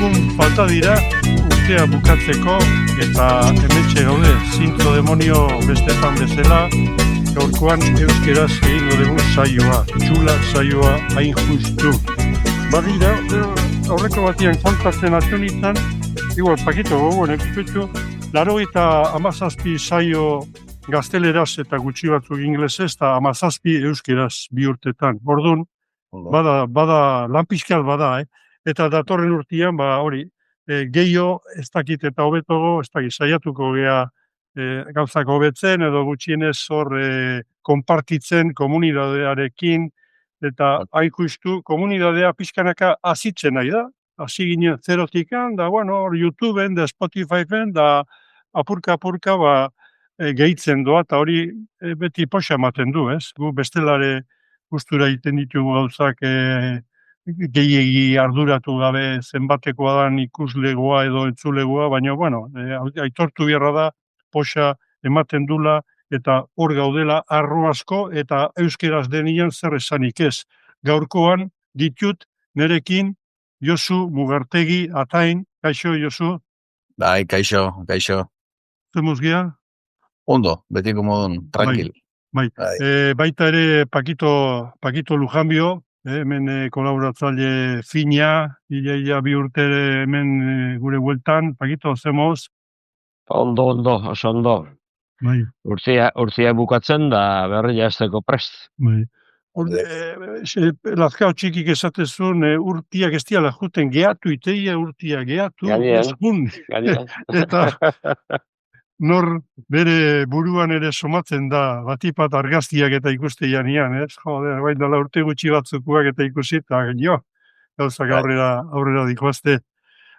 egun falta dira urtea bukatzeko eta hementxe gaude zintzo demonio bestetan bezala gaurkoan euskeraz egingo dugu saioa, txula saioa hain justu. Badira, aurreko batian kontatzen atxonitzen, igual pakito gogoen ekupetu, 97 saio gazteleraz eta gutxi batzuk inglesez eta 17 euskeraz bi urtetan. Orduan, bada lan pixkat bada, eta datorren urtean, gehiago ez dakit eta hobetogo, ez dakit saiatuko gea gauzak hobetzen edo gutxienez hor konpartitzen komunidadearekin, eta hain justu komunidadea pixkanaka azitzen nahi da. Hasi ginen zerotikan, da hor YouTubeen, da Spotifyen, da apurka gehitzen doa, eta hori beti poxa ematen du, ez? Gu bestelare gustura egiten ditugu gauzak gehiegi arduratu gabe zenbatekoa dan ikuslegoa edo entzulegoa, baina, aitortu beharra da, poxa ematen dula, eta hor gaudela arro asko, eta euskeraz denian zer esanik ez. Gaurkoan ditut nerekin Josu Mugartegi Atain, kaixo Josu? Bai, kaixo. Zemuz gea? Ondo, betiko modun, tranquil. Bai. Baita ere Pakito Lujanbio, hemen kolaboratzaile fina, ia bi urte hemen gure bueltan. Pakito, zemoz? Ondo, oso ondo. Bai. Urtzia bukatzen da berri jazteko prest. Bai. Lazkao txikik esatezun urtiak ez diala juten geatu iteia urtia, geatu ez jun. Eta nor bere buruan ere somatzen da batipat argaztiak eta ikuste janian, ez? Joder, bain dala urte gutxi batzukuak eta ikusi, eta gauzak aurrera dikoazte.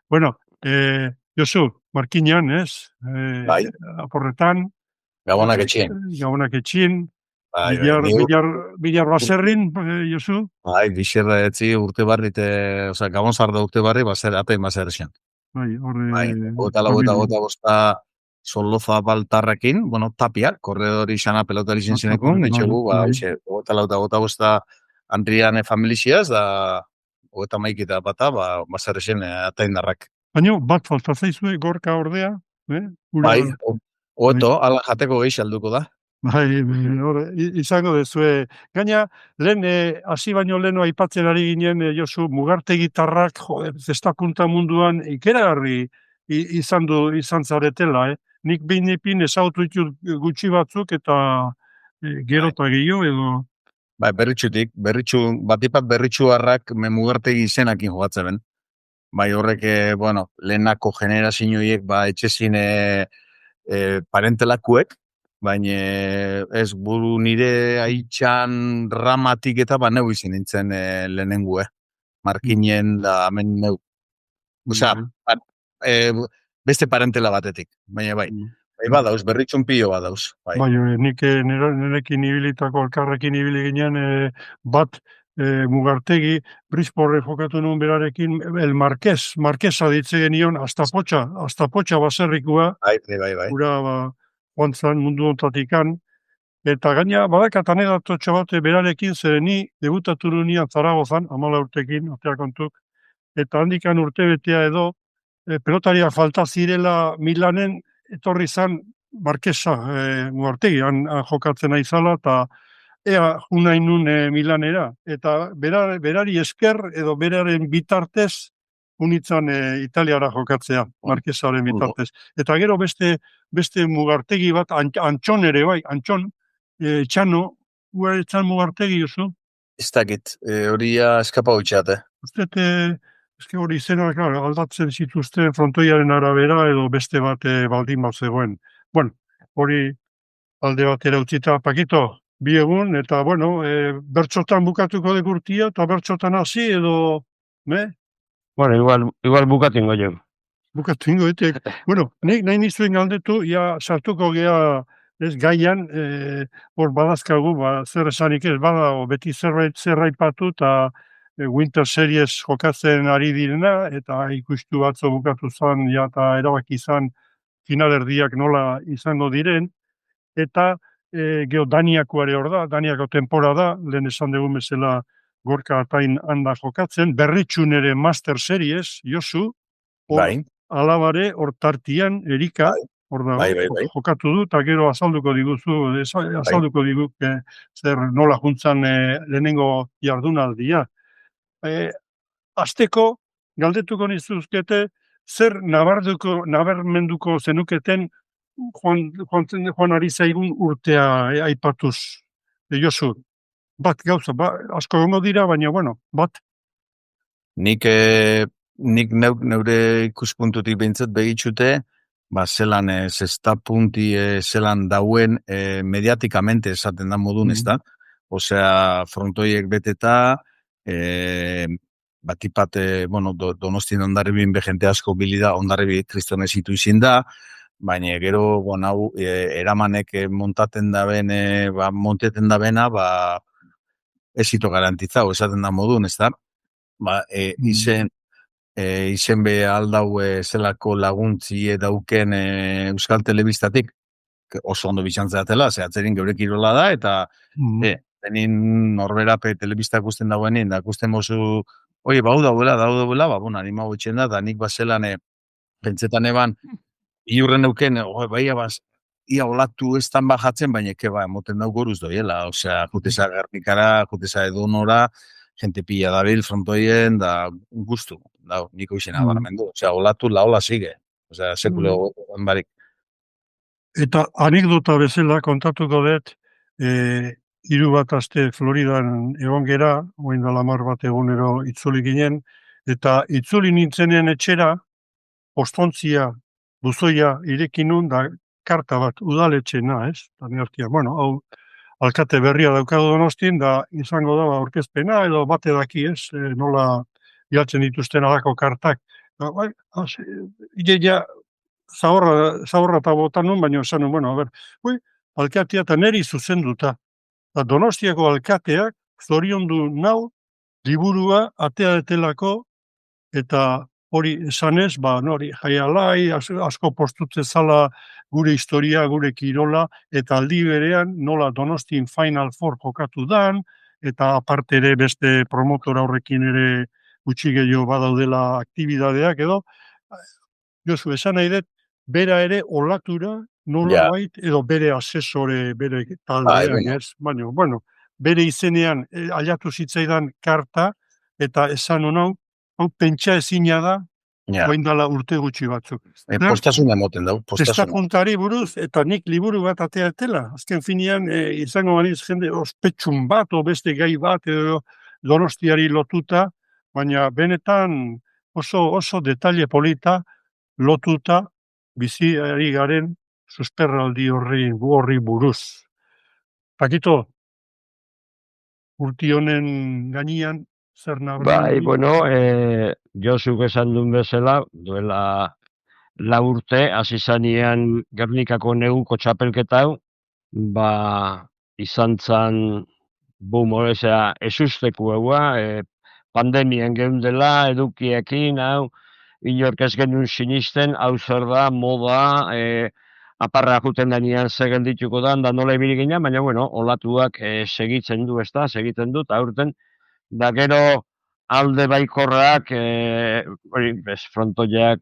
Bueno, Josu, Markinan, ez? Aporretan. Gabonak etxien. Bilar baserrin, Josu? Bai, bixerra etzi urte barri, gabon zarda urte barri, apein baser esan. Bai, Gota bosta Soloza baltarrekin, tapia, korredori xana pelotari zinekun, etxegu, gota bosta Andriane familiziaz, da gota maikita bata, baser esan ataindarrak. Baina, bat falta zaizue, gorka ordea? Bai, ala jateko gehi alduko da. Bai, izango dezue. Gaina, lehen, hasi baino leheno aipatzen ari ginen, Josu, Mugartegi tarrak, zestakunta munduan, ikeragarri izan zaretela, Nik behin ezautu ditut gutxi batzuk eta gero eta gehiago edo... Bai, batipat berritxuarrak Mugartegi izenakin jogatzen ben. Bai, horrek, lehenako generazioiek, etxezin parentelakuek, baina ez buru nire haitxan ramatik eta neu izin nintzen lehenengu, Markinen da hemen neu. Osa, beste parentela batetik, baina bai badauz, berritxun pilo badauz. Bai, nik nerekin ibilitako elkarrekin ibili ginen bat Mugartegi, Brisporre jokatu nuen berarekin, el Marquesa ditze genion, hasta potxa baserrikua, gura joantzan mundu ontatikan, eta gaina badakat anedatotxo bat berarekin zereni debutatu nunean Zaragozan, 14 urtekin, atea kontuk, eta handikan urte betea edo, pelotaria falta zirela Milanen, etorri zan Marquesa Mugartegi, han jokatzen aizala, eta ea junain nun Milanera, eta berari esker edo beraren bitartez unitzan Italiara jokatzea, Marquesaren bitartez. Eta gero beste Mugartegi bat, Antxon ere bai, Antxon, Txano, guare txan Mugartegi, Josu? Ez dakit, hori eskapa hutxate. Ezke hori izenak aldatzen zituzten frontoiaren arabera edo beste bat baldin bat zegoen. Bueno, hori alde batera utzita, Pakito, bi egun, eta bertxotan bukatuko dekurtia, eta bertxotan hasi edo, Bueno, igual bukatu ingo jo. Bukatu ingo, nahi nizuen galdetu, sartuko gea gaian, hor badazkagu, zer esanik ez, beti zerraipatu, eta Winter Series jokatzen ari direna, eta ikustu batzo bukatu zan, eta erabaki izan finalerdiak nola izango diren, eta geho Daniakoare hor da, Daniako temporada, lehen esan dugu mesela Gorka Atain handa jokatzen, berritxun ere Master Series, Josu, Bai, alabare, hor tartian, Erika, bai, hor dago, bai. jokatu du, eta gero azalduko diguzu, azalduko diguk zer nola juntzan lehenengo jardunaldia. Azteko, galdetuko nizuzkete, zer nabarmenduko zenuketen joan ari zaigun urtea aipatuz. Josu, bat gauza, asko gongo dira, baina, bueno, bat. Nik neure ikuspuntutik behintzat begitxute, zelan zestapunti zelan dauen mediatikamente esaten da modun, ez da? Osea, frontoiek beteta, batipat, Donostien ondarribin behente asko bilida, ondarribi kristonezitu izin da, baina gero, hau, eramanek monteten da bena, ezito garantizau, esaten da modun, ez da? Izen be aldau zelako laguntzie dauken Euskal Telebistatik, oso ondo bizantzeatela, zehatzerin geure kirola da, eta tenin norberape telebistak gusten dauenin, da gusten mozu, bau dauela, animau etxen da, da nik bazelan, pentsetan eban, iurren euken, ia olatu ez tan bajatzen, baina moten dau goruz doiela, osea, juteza Gernikara, juteza Edonora, gente pila dabil, frontoien, da gustu, niko izena baramendu, osea, olatu la ola sigue, osea, sekule barik. Eta anekdota bezala kontatuko dut, hiru bat aste Floridan egon gera, oin da lamar bat egunero itzuli ginen, eta itzuli nintzenen etxera, postontzia, buzoia irekinun, da karta bat udaletxena, ez? Hau, alkate berria daukago Donostin, da izango da aurkezpena, edo bate daki, ez? Nola bilatzen dituzten alako kartak. Ideia, zaborra eta botan nun, baina esan nun, alkatea eta neri zuzenduta. Donostiako alkateak zoriondu nau liburua atea detelako eta hori esanez, nori jaialai, asko postutze zala gure historia, gure kirola, eta aldi berean nola Donostin Final Four jokatu dan, eta aparte ere beste promotora horrekin ere gutxi gehiago badaudela aktibidadeak edo, Josu, esan nahi dut, bera ere olatura, nola bait, edo bere asesore, bere taldean, ez? Baina, bere izenean aliatu zitzaidan karta, eta esan honau, hau pentsa ezina da, oindala urte gutxi batzuk. Postasuna emoten dau, Testakuntari buruz, eta nik liburu bat atea etela. Azken finean, izango baniz jende ospetxun bat, o beste gai bat, edo Donostiari lotuta, baina benetan oso detalle polita lotuta biziari garen susperraldi horri buruz. Pakito, urti honen gainean, zer nabarmendu? Josuk esan duen bezala, duela 4 urte, hasi zanean Gernikako neguko txapelketa hau, izan zan, esusteko egua, pandemian geundela, edukiekin, hau, inork ez genuen sinisten, hau zer da, moda, aparra juten danean zegen dituko da nola ibili ginen, baina, olatuak segitzen du, segitzen du, eta aurten, da gero alde baikorrak, frontoiak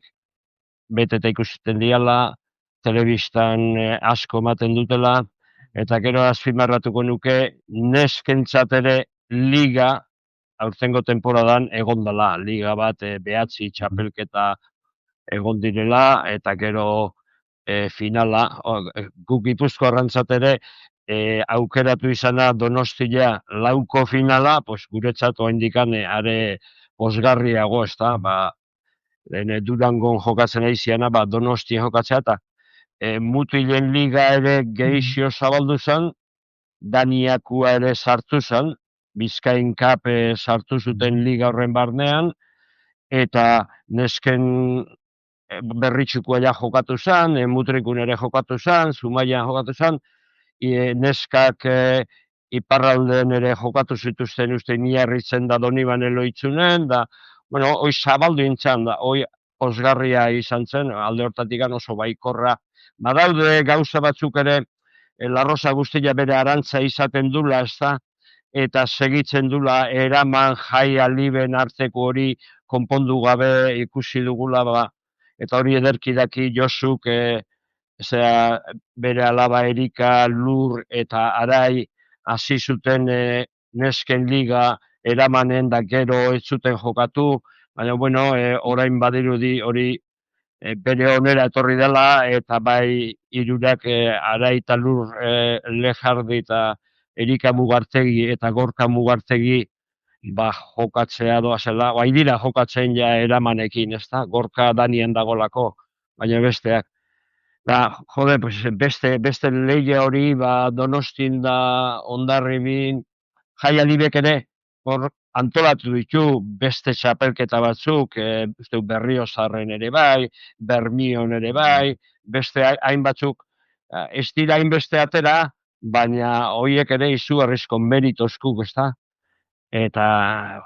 beteta ikusiten diala, telebistan asko ematen dutela, eta gero azpimarratuko nuke, neskentzat ere liga, aurtengo temporadan egondala, liga bat 9 txapelketa egon direla, eta gero finala, guk Gipuzko arrantzat ere, aukeratu izana Donostia 4ko finala, guretzat oaindikan are posgarriago, ez da, Durangon jokatzen aiziana, Donostia jokatzea, eta mutilen liga ere gehizio zabaldu zen, Daniakua ere sartu zen, Bizkain Cup sartu zuten liga horren barnean, eta nesken berritxukoa ja jokatu zen, mutrikun ere jokatu zen, Zumaian jokatu zen, neskak iparralden ere jokatu zituzten uste niarritzen da Doniban eloitzunen, da, hoi zabaldu intzan, da, hoi osgarria izan zen, alde hortatik oso baikorra. Badaude gauza batzuk ere, Larrosa guztia bere arantza izaten dula, ez da, eta segitzen dula eraman jai aliben arteko hori konpondu gabe ikusi dugula, eta hori ederki daki Josuk, bere alaba Erika, Lur eta Arai hasi zuten nesken liga eramanen da gero ez zuten jokatu, baina bueno, orain badirudi hori bere onera etorri dela, eta bai hirurak Arai eta Lur Lejardi eta Erika Mugartegi eta Gorka Mugartegi jokatzea doazela, bai dira jokatzen ja eramanekin, ezta? Gorka Danien dagolako, baina besteak. Da, jode, pues beste leia hori, Donostin da Hondarribin, Jaialibek ere, hor antolatu ditu beste txapelketa batzuk, Berriozarren ere bai, Bermion ere bai, beste hain batzuk, ez dira hainbeste atera, baina horiek ere izugarrizko meritozkuk, ezta? Eta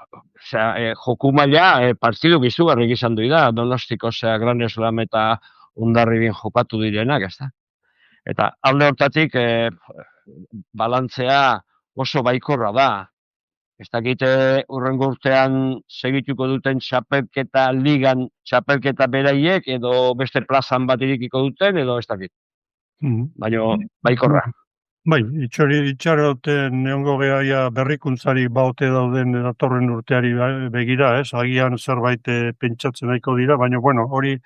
joku maila partidu izugarrik izan du da, Donostiko Gran Slam eta Hondarribin jokatu direnak, ezta? Eta alde hortatik balantzea oso baikorra da. Ez dakite hurrengo urtean segituko duten txapelketa ligan txapelketa beraiek, edo beste plazan bat irikiko duten, edo ez dakit. Baina baikorra. Bai, itxaroten neongo gehaia berrikuntzari baote dauden datorren urteari begira, ez? Agian zerbait pentsatzen nahiko dira, baina bueno, hori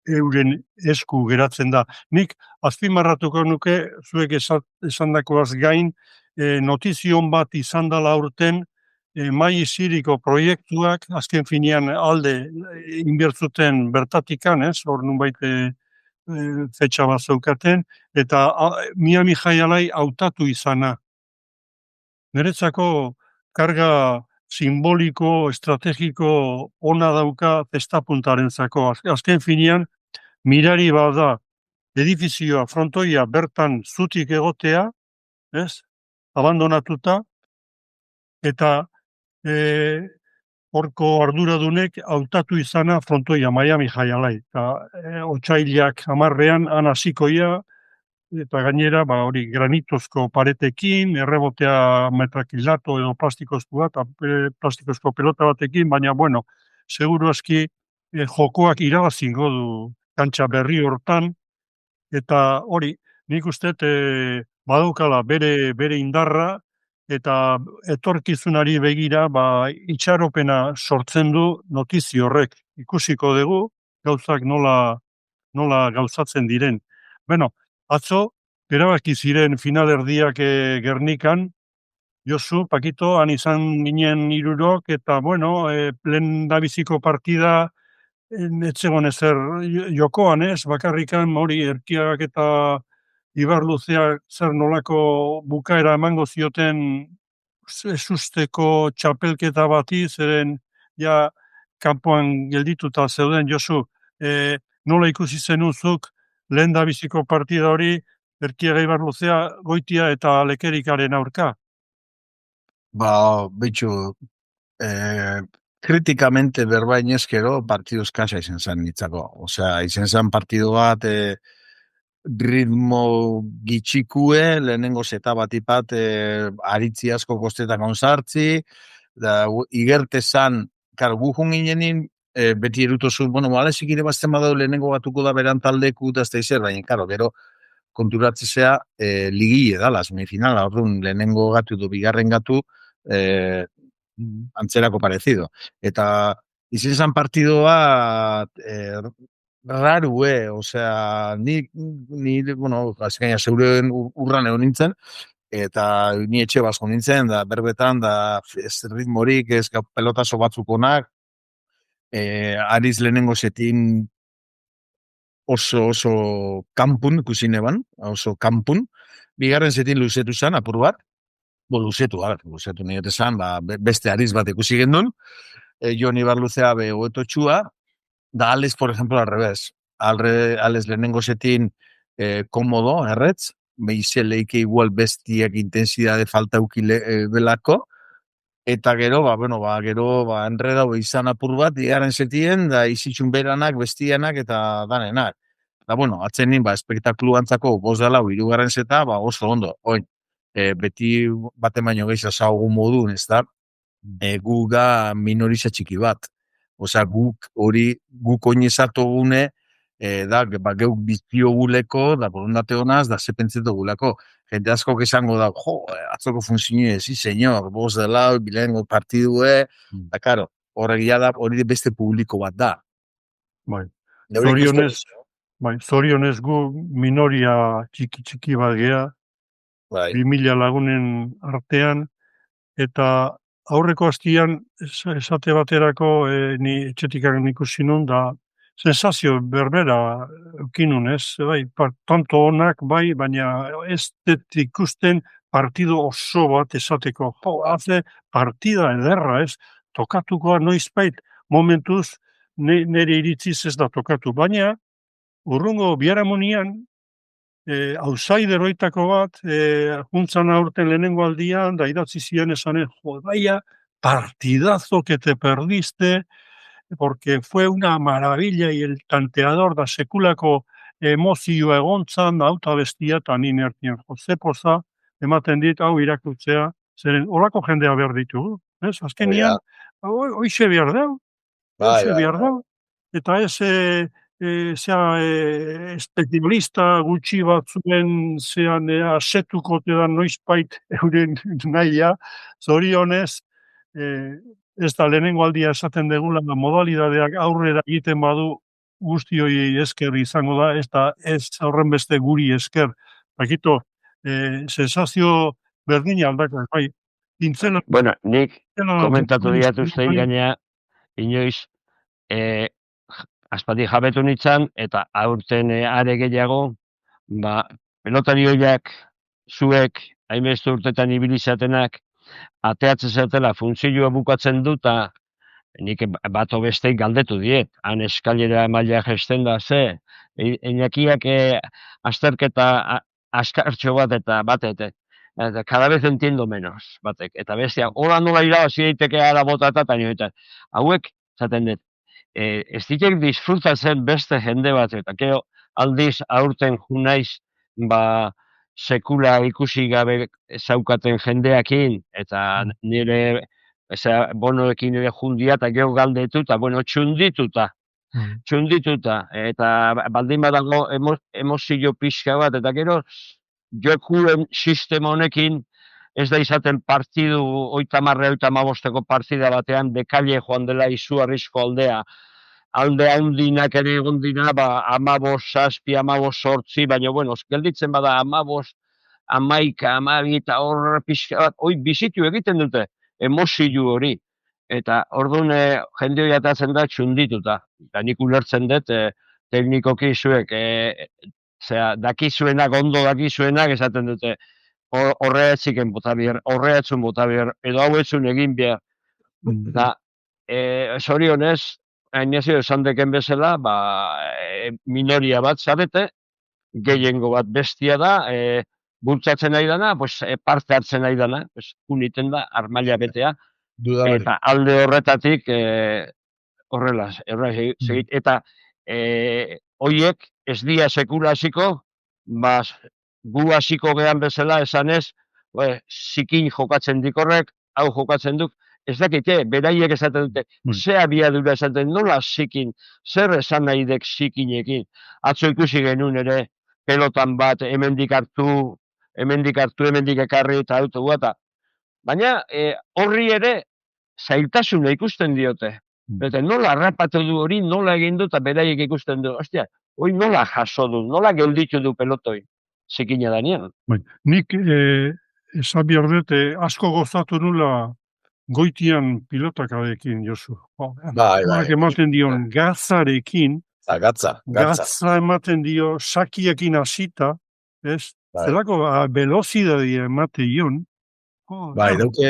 euren esku geratzen da. Nik azpimarratuko nuke, zuek esandakoaz gain, notizion bat izan dela urten, mai iziriko proiektuak, azken finean alde inbertzuten bertatikan, ez? Hor nunbait fetxa bat zeukaten, eta Miami Jaialai hautatu izana. Niretzako karga simboliko, estrategiko ona dauka testapuntarentzako. Azken finean, mirari bada edifizioa, frontoia bertan zutik egotea, ez? Abandonatuta, eta horko arduradunek hautatu izana frontoia Miami Jaialai. Eta otsailak 10ean han hasikoia, eta gainera hori granitozko paretekin, errebotea metrakilato edo plastikozko bat, plastikozko pelota batekin, baina bueno, seguru aski jokoak irabazingo du kantxa berri hortan, eta hori, nik uste badaukala bere indarra, eta etorkizunari begira itxaropena sortzen du notizi horrek. Ikusiko dugu gauzak nola gauzatzen diren. Bueno, atzo, erabaki ziren finalerdiak Gernikan, Josu, Pakito, han izan ginen 3, eta bueno, lehen dabiziko partida etzegon ezer jokoan, ez? Bakarrikan hori Erkiak eta Ibarluzea zer nolako bukaera emango zioten esusteko txapelketa bati, zeren ja kanpoan geldituta zeuden, Josu, nola ikusi zenuzuk lehen da biziko partida hori Erkiaga Ibarluzea Goitia eta Lekerikaren aurka? Betxu, kritikamente berbain eskero partidu eskasa izen zen nitzako. Osea, izen zen partidu bat ritmo gitxikue, lehenengo zeta batipat aritzi asko kostetan onzartzi, da igerte zan, gu junginenin, beti erutozun, bueno, alesik ire bazten badau lehenengo batuko da beran taldeku, da ez da izer, baina, karo, gero, konturatzea ligile dala, semifinala, orduan lehenengo gatu edo bigarren gatu, antzerako parecido. Eta izen zan partidoa rarue, osea, ni bueno, azkaina zeuren urran egon nintzen, eta ni etxe basko nintzen, da berbetan, da ez ritmorik, ez pelotazo batzukonak, ariz lehenengo zetin oso kanpun, ikusin eban, oso kanpun, bigarren zetin luzetu zen, apur bat, luzetu nire zen, beste ariz bat ikusi gendun, Jon Ibarluzea hoetotxua, da Alex, por ejemplo, al revés. Alex lehenengo zetin komodo, erretz, meize leike igual bestiak intensidade falta eukile belako, eta gero, enredau izan apur bat, digaren zetien, da izitxun beranak, bestianak, eta danenak. Da, bueno, atzen nin, espektaklu antzako boz dela, hirugarren zeta, oso ondo. Oin, beti baten baino gehiago zaugu modun, ez da, guga minoritza txiki bat. Osea, guk oinezatu gune, da, geuk bizio guleko, da borondate honaz, da sepentzeto gulako. Jente asko esango da, atzoko funtzioa, sí, senyor, bost dela, bilengo partidue, da, karo, horregia da, hori beste publiko bat da. Bai. Zorionez gu minoria txiki bat gea, 2000 lagunen artean, eta aurreko hastian, esate baterako, ni etxetikaren ikusi nun, da sensazio berbera eukinun, ez? Bai, tanto onak, bai, baina ez ikusten partido oso bat esateko. Haze partida ederra, ez? Tokatukoa noizbait momentuz nire iritziz ez da tokatu. Baina, urrungo biharamunian, outsideroitako bat, juntzan aurten lehenengo aldian, da idatzi ziren esanen, vaya partidazo que te perdiste, porque fue una maravilla y el tanteador da sekulako emozioa egontzan, da auta bestia eta nien ertien. Jose Poza, ematen dit, hau irakurtzea, zeren horako jendea behar ditugu. Ez? Azkenian, hoixe behar dau. Eta ez especialista gutxi batzuen zean asetuko tedan noizbait euren nahia, zorionez, ez da lehenengo aldia esaten degula, modalidadeak aurrera egiten badu guzti hori esker izango da, ez horren beste guri esker. Bakito, sensazio berdina aldakak, bai. Bueno, nik komentatu diatu zein gainea, inoiz, aspaldi jabetu nintzen, eta aurten are gehiago, pelotari horiak, zuek, hainbeste urtetan ibilizatenak, ateatzen zertela funtzioa bukatzen duta, nik bato besteik galdetu diet, han eskalera maila gesten da, ze, Iñakiak azterketa askartxo bat eta batek, eta cada vez entiendo menos, batek, eta bestia, hola nola irabazi daiteke ara botata, eta hauek, zaten dut, ez ditek disfrutatzen beste jende bat, eta gero aldiz aurten junaiz, sekula ikusi gabe zaukaten jendeakin, eta nire bonoekin nire jundia, eta gero galdetu, eta txundituta, eta baldin badago emozio pixka bat, eta gero jokuren sistema honekin, ez da izaten partidu 30-35 partida batean, bekaile joan dela izugarrizko aldea, alde handinak ere egon dira, 15, 7, 15, 8, baina, bueno, gelditzen bada 15, 11, 12, eta hor pixka bat, bizitu egiten dute, emozio hori. Eta orduan jende hori atatzen da txundituta. Eta nik ulertzen dut, teknikoki zuek, dakizuenak, ondo dakizuenak, esaten dute, horreatziken bota behar, horreatzun bota behar, edo hau etzun egin behar. Da, zorionez, hainezio esan deken bezala, minoria bat zarete, gehiengo bat bestia da, bultzatzen nahi dana, parte hartzen nahi dana, uniten da, armaila betea, eta alde horretatik horrela, eta horiek ez dia sekula hasiko, gu hasiko gehan bezala esanez, zikin jokatzen dikorrek, hau jokatzen duk, ez dakite, beraiek esaten dute, ze abiadura esaten, nola zikin, zer esan nahi dek zikinekin. Atzo ikusi genuen ere, pelotan bat, hemendik hartu, hemendik ekarri eta autu eta. Baina horri ere, zailtasuna ikusten diote. Eta nola harrapatu du hori, nola egin du, eta beraiek ikusten du. Ostia, hori nola jaso du, nola gelditu du pelotoi, zikina danean. Nik esan behar dut, asko gozatu nula goitian pilotakarekin, Josu. Horak ematen dion gatzarekin, gatza ematen dio sakiekin hasita, ez? Zelako velozidadia ematen dion. Dauke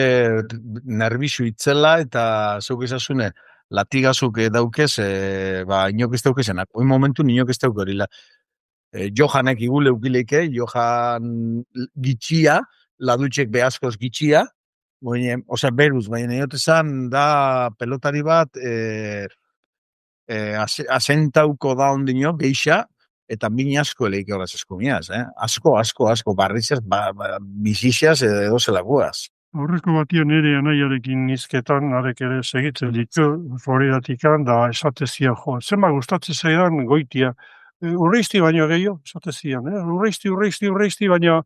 nerbizu itzela eta zeuk ezazune latigazuk daukez, inok ez daukezenak. Oin momentu inok ez dauk hori. Johanek igule ukileike, Johan gitxia, ladutxek behazkoz gitxia, beruz, baina neotezan da pelotari bat asentauko da ondino, geixa, eta min asko eleik horaz eskomiaz, asko, barrizaz, bizizaz edo zelagoaz. Aurreko batian ere anaiarekin nizketan, arek ere segitzen ditu, Floridatikan, da esatezian, jo, zenba gustatzen zaidan goitia. Urreizti baino gehiago, esatezian, urreizti, baina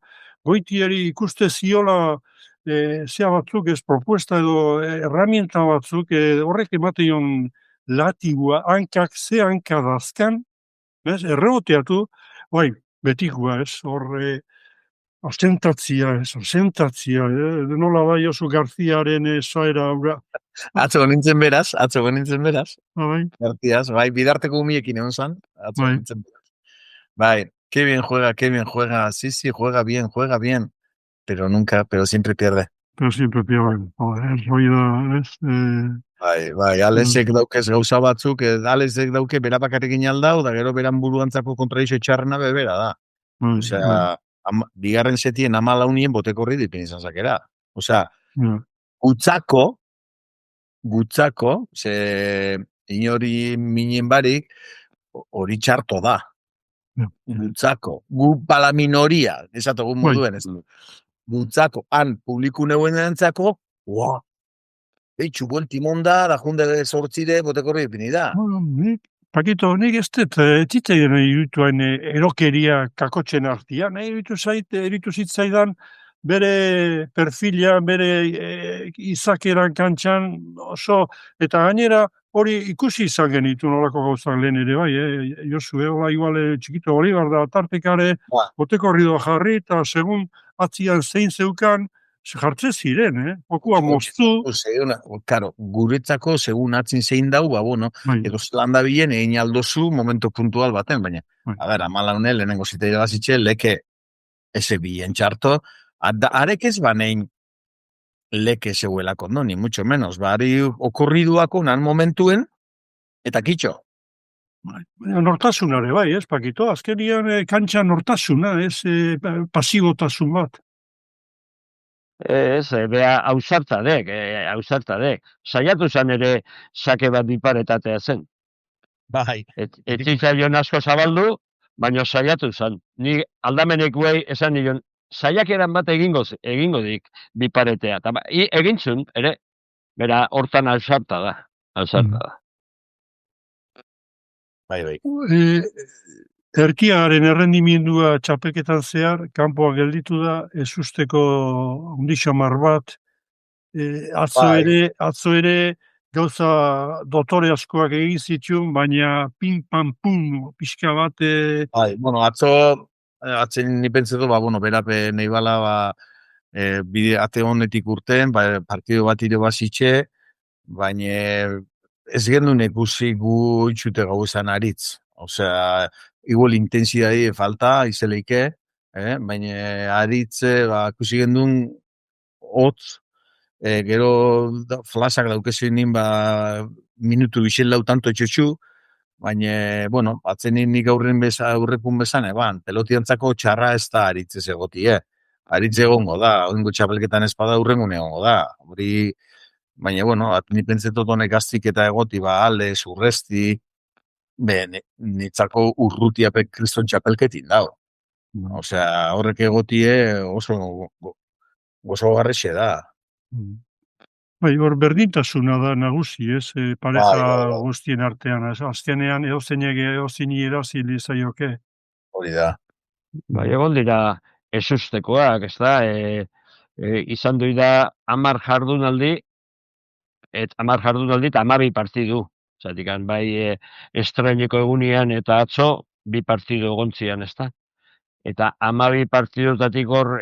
goitiari ikuste ziola zea batzuk, ez propuesta edo herramienta batzuk, horrek ematen latigua, hankak ze hanka dazkan, ez, erreboteatu, bai, betikua, ez, hor, ostentatzia, nola bai Josu Garziaren soera aurra. Atzo nintzen beraz. Bai, Garziaz, bai, bidarteko umiekin egon zan. Atzo Bai. nintzen beraz. Bai, qué bien juega, sí, juega bien, pero siempre pierde. pero siempre pierden. Joder, hori da, ez? Bai, Alexek daukez gauza batzuk, Alexek dauke bera bakarrekin aldau, da gero beran buruantzako kontradizio txarrena bebera da. Bai, Osea, bigarren setien 14 boteko hori dipin izan zakera. Osea, gutzako, ze inori minen barik, hori txarto da. Gutzako, gu pala minoria, esatogu moduen, ez du. Gutzako, han publiku neuen entzako, eitxu buen timon da junde sortzire boteko hori dipin da. Pakito, nik ez dut, etzitzaidan irituain erokeria kakotzen artian, eritu zitzaidan bere perfila, bere izakeran kantxan, oso, eta gainera hori ikusi izan genitu nolako gauzak lehen ere bai, Josu, hola igual txikito Bolivar da tartekare, boteko horri doa jarri, eta segun atzian zein zeukan, jartze ziren, okua moztu. Karo, guretzako, segun atzin zein dau, bueno, edo zelanda bilen egin aldozu momento puntual baten, baina, a ber, amalaune, lehenengo ziteira bazitxe, leke ese bien txarto, arek ez banein leke zeuelako, no, ni mucho menos, bari okurriduako nan momentuen, eta kitxo. Nortasunare, bai, ez, Pakito, azkenian kantxa nortasuna, ez, pasibotasun bat. Ez, beha ausartadek. Saiatu zen ere sake bat biparetatea zen. Bai. Etzitzaion asko zabaldu, baina saiatu zen. Ni aldamenekuei esan nion, saiakeran bat egingo dik biparetea. Egintzun, ere, bera hortan ausarta da. Bai. Erkiagaren errendimendua txapelketan zehar, kanpoan gelditu da, ez usteko ondixamar bat, atzo ere gauza dotore askoak egin zituen, baina pin-pam-pum pixka bat... Bueno, atzen nipentzetu, berape nahi bala, bide ate honetik urten, partido bat ire bazitxe, baina ez gendun ikusi gu itxute gauzan aritz. Osea, igual intensidadi falta, izeleike, baina aritze, ikusi gendun hotz, gero flasak daukezu nin, minutu bixen lau tanto etxotxu, baina, bueno, atzenin nik aurrepun bezan, pelotiantzako txarra ez da aritze zegoti, aritze egongo da, oingo txapelketan espada aurrengun egongo da, hori, baina, bueno, ni pentsetot honek aztik eta egoti, alde, urresti, nitzako urrutiapek kriston txapelketin dago. Osea, horrek egotie oso garrexe da. Bai, hor berdintasuna da nagusi, ez, pareja guztien artean, azkenean eozini erazili zaioke. Hori da. Bai, egon dira ezustekoak, ez da, izan dui da 10 jardunaldi, eta 12 partidu. Zatik, bai estreneko egunean eta atzo, 2 partidu egontzian, ez da? Eta 12 partidutatik hor,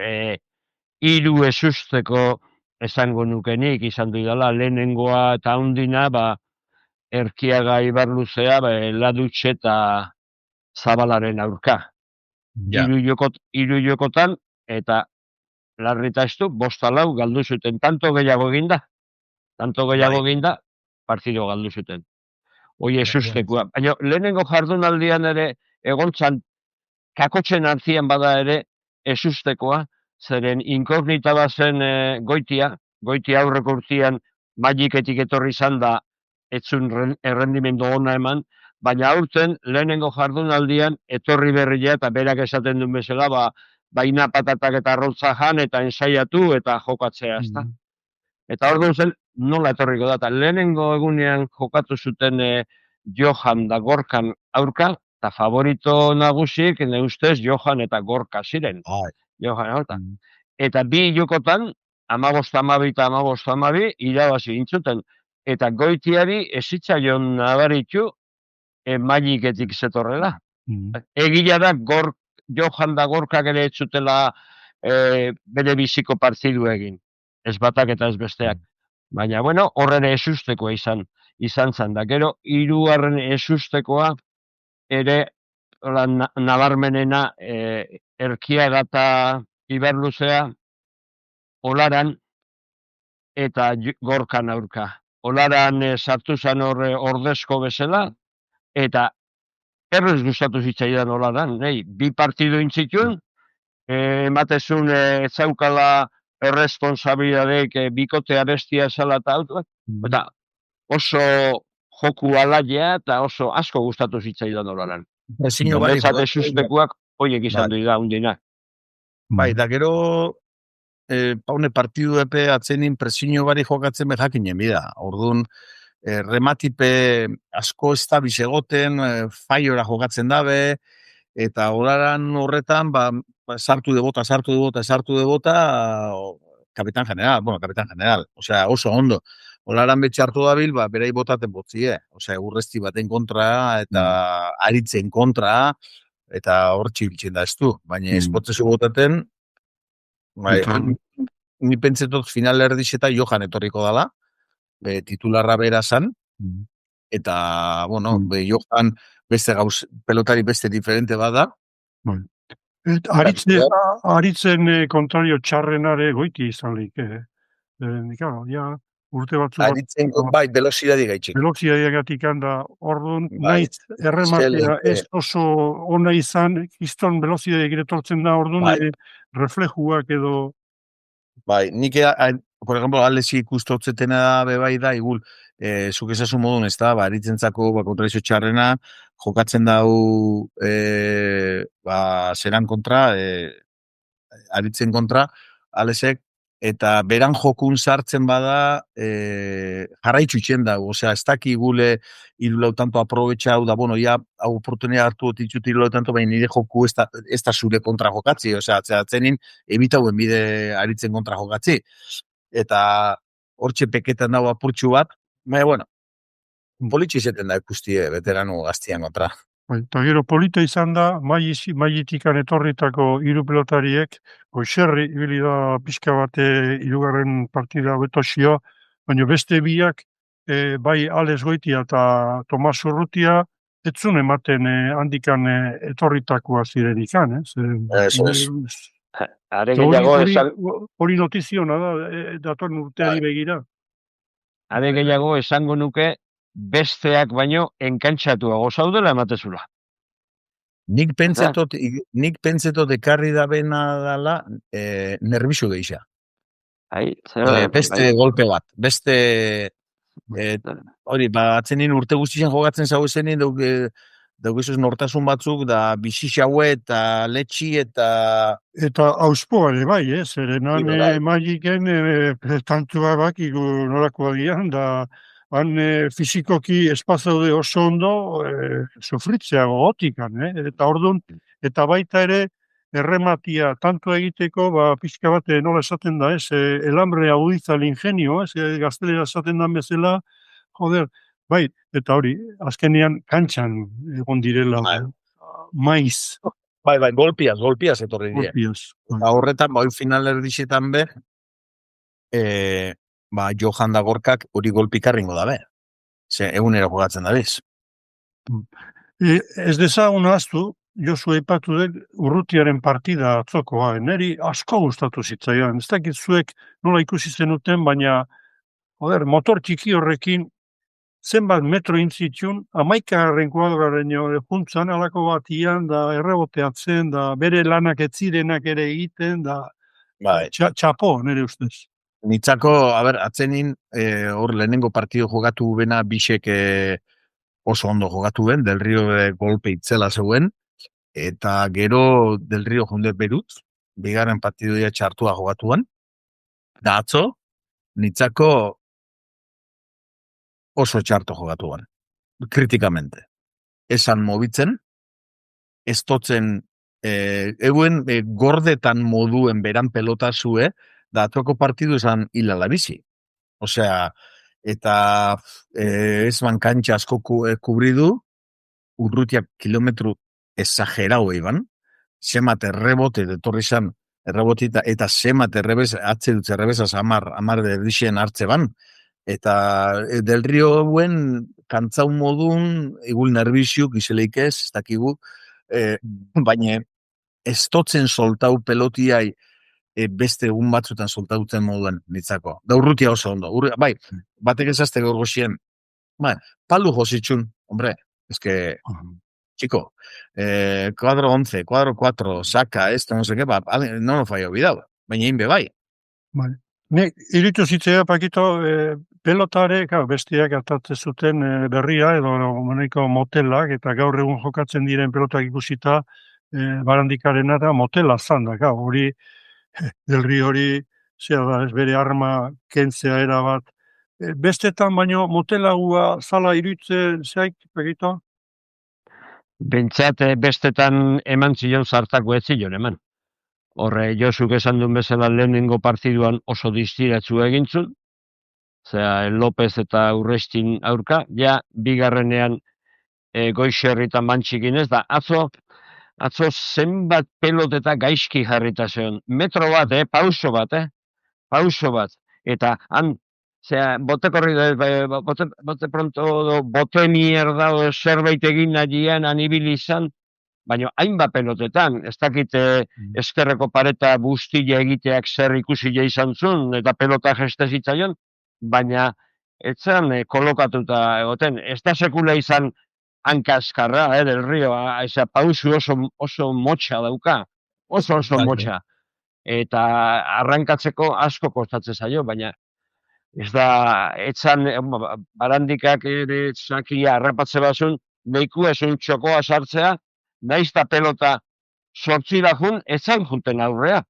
3 ezusteko esango nukenik izan duidala, lehenengoa eta ondina, Erkiaga Ibarluzea, Ladutxe eta Zabalaren aurka. 3 jokotan, eta Larrita estu, 5-4 galdu zuten, tanto gehiago eginda, partido galdu zuten. Hoi ezustekoa. Baina lehenengo jardunaldian ere egontzan kakotzen artean bada ere ezustekoa, zeren inkognita bazen goitia aurreko urtean magiketik etorri izan da etzun errendimendu ona eman, baina aurten lehenengo jardunaldian etorri berria eta berak esaten duen bezala, baina patatak eta arrotza jan, eta ensaiatu, eta jokatzea, ezta? Eta orduan zen, nola etorriko da, eta lehenengo egunean jokatu zuten Johan da Gorkan aurka, eta favorito nagusik, ne ustez, Johan eta Gorka ziren. Johan aurka. Eta bi jokotan, 15-12 eta 15-12, irabazi intzuten. Eta goitiari ezitzaion nabaritu mailiketik zetorrela. Egia da, Johan da Gorkak ere etzutela bere biziko partidu egin. Ez batak eta ez besteak. Baina, bueno, horren esustekoa izan zen. Da, gero, 3. esustekoa ere nabarmenena Erkiaga eta Iberluzea Olaran eta Gorkan aurka. Olaran sartu zen ordezko bezala, eta errez gustatu zitzaidan Olaran. Bi partidu intzitun, ematezun zaukala erresponsabilidadek bikote arestia esala eta autuak, eta oso joku alaia eta oso asko gustatu zitzaidan Olaran. Bezat esustekuak horiek izan du da undina. Bai, da gero paune partidu epe atzenin presiño bari jokatzen behakinen bida. Orduan, rematipe asko ez da bisegoten, faiora jokatzen dabe, eta Olaran horretan, sartu de bota, kapitan general, osea, oso ondo. Olaran betxe hartu dabil, berai botaten botzie, osea, urrezti baten kontra, eta aritzen kontra, eta hor txibiltzen da ez du, baina espotzezu botaten, ni pentsetot final erdiz eta Johan etorriko dala, titularra bera zan, eta, bueno, Johan beste gauz, pelotari beste diferente bada. Aritzen kontrario txarrenare goiti izan lik, ja, urte batzu bat. Aritzen, bai, velozidadi gaitxik. Velozidadi gatik handa, orduan, naiz, errematea ez oso ona izan, izton velozidadi giretortzen da, orduan, reflejuak edo. Bai, nik, por ejemplo, alesi ikustotzetena bebai da, igul, zuk esasun modun ez da, aritzentzako, kontrazio txarrena, jokatzen dau zeran kontra, aritzen kontra, alesek, eta beran jokun sartzen bada jarraitzu itxen da, osea, ez daki gule irulau tanto aprobetxau da, bueno, ya, hau oportunia hartu ditut irulau tanto, baina nire joku ez da zure kontra jokatzi, osea, atzenin, ebitauen bide aritzen kontra jokatzi. Eta hortxe peketan dago apurtxu bat, baina, bueno, politxe izaten da ikustie, veterano gaztian kontra. Eta gero polita izan da, mailitikan etorritako hiru pelotariek, Goixerri ibili da pixka bate 3. partida betosio, baina beste biak, bai Alex Goitia eta Tomas Urrutia, etzun ematen handikan etorritakoa ziren ikan, hori notiziona da, datoren urteari begira. Are gehiago esango nuke, besteak baino enkantxatuago zaudela ematezula. Nik pentsetot ekarri da bena dala nervisu geixa. Beste golpe bat, beste hori, atzenin urte guztien jogatzen zau ezenin daugizuz nortasun batzuk da bisixaue eta letxi eta auspoare bai, zerenan magiken tantua bakigu norakoa dian da han fizikoki espazaude oso ondo sufritzea gogotikan, eta orduan, eta baita ere errematia tanto egiteko, pixka bat nola esaten da, elambre audizal ingenio, gaztelera esaten da bezala, joder, bai, eta hori, azkenean kantxan egon direla, maiz. Bai, golpiaz etorri dira. Eta horretan, bai, final erdizetan be, Johan da Gorkak hori golpikarringo dabe. Egunero jogatzen da biz. Ez dezagun ahaztu, Josu aipatu dut Urrutiaren partida atzokoa. Neri asko gustatu zitzaidan. Ez dakit zuek nola ikusi zenuten, baina motor txiki horrekin zenbat metro intzitxun, 11. kuadraren juntzan alako batian, da erreboteatzen, da bere lanak etzirenak ere egiten, da txapo, nire ustez. Nitzako, atzenin, hor lehenengo partido jogatu bena bisek oso ondo jogatu ben, Del Rio golpe itzela zeuen, eta gero Del Rio jonde berut, bigarren partiduia txartua jogatuan, da atzo, nitzako oso txarto jogatuan, kritikamente. Esan mobitzen, ez totzen, eguen gordetan moduen beran pelota zue, da atzoko partidu esan hilala bizi. Osea, eta ez bankantxa asko kubridu, urrutiak kilometru exagerau iban, semat errebote, detorri zan, errebotita, eta semat errebez, atze dutze errebezaz amar erdixen hartze ban, eta Del Rio buen kantzau modun, igul nerviziuk, izeleik ez dakigu, baina ez totzen soltau pelotiai beste egun batzutan soltautzen moduan nitzako. Da urrutia oso ondo. Bai, batek ezazte gaur goxien. Bai, paldu jositxun, hombre, eske, chico, cuadro 11, cuadro 4, saca esto, no sé qué, no nos falla olvidado, baina inbe bai. Vale. Ne, iritu zitzea, Pakito, pelotare, bestiak hartatze zuten berria, edo moneko motelak, eta gaur egun jokatzen diren pelotak ikusita, barandikarena da motela zanda, hori, Del Rio hori, da, bere arma kentzea erabat. Bestetan baino motelagua zala iruditzen zeik, Pakito? Bentsat bestetan eman zion zartako ez zion eman. Horre, Josuk esan duen bezala lehenengo partiduan oso distiratzu egintzun, zera López eta Urrestin aurka, ja, bigarrenean goixerritan mantxikin ez da, atzo zenbat peloteta gaizki jarrita zeon. Metro bat, pauso bat, eta han, zera, bote pronto, bote mierda, zerbait egin nahian, anibili izan, baina hainbat pelotetan, ez dakit eskerreko pareta bustila egiteak zer ikusile izan zuen, eta pelota geste zitzaion, baina etzan kolokatuta egoten, ez da sekula izan hankaskarra, Del Rio, pausu oso motxa dauka, oso motxa, eta arrankatzeko asko kostatzen zaio, baina ez da, etzan, barandikak zakia harrapatze bazun, neiku esun txokoa sartzea, naiz eta pelota sortzi da jun, etzan juten aurrea.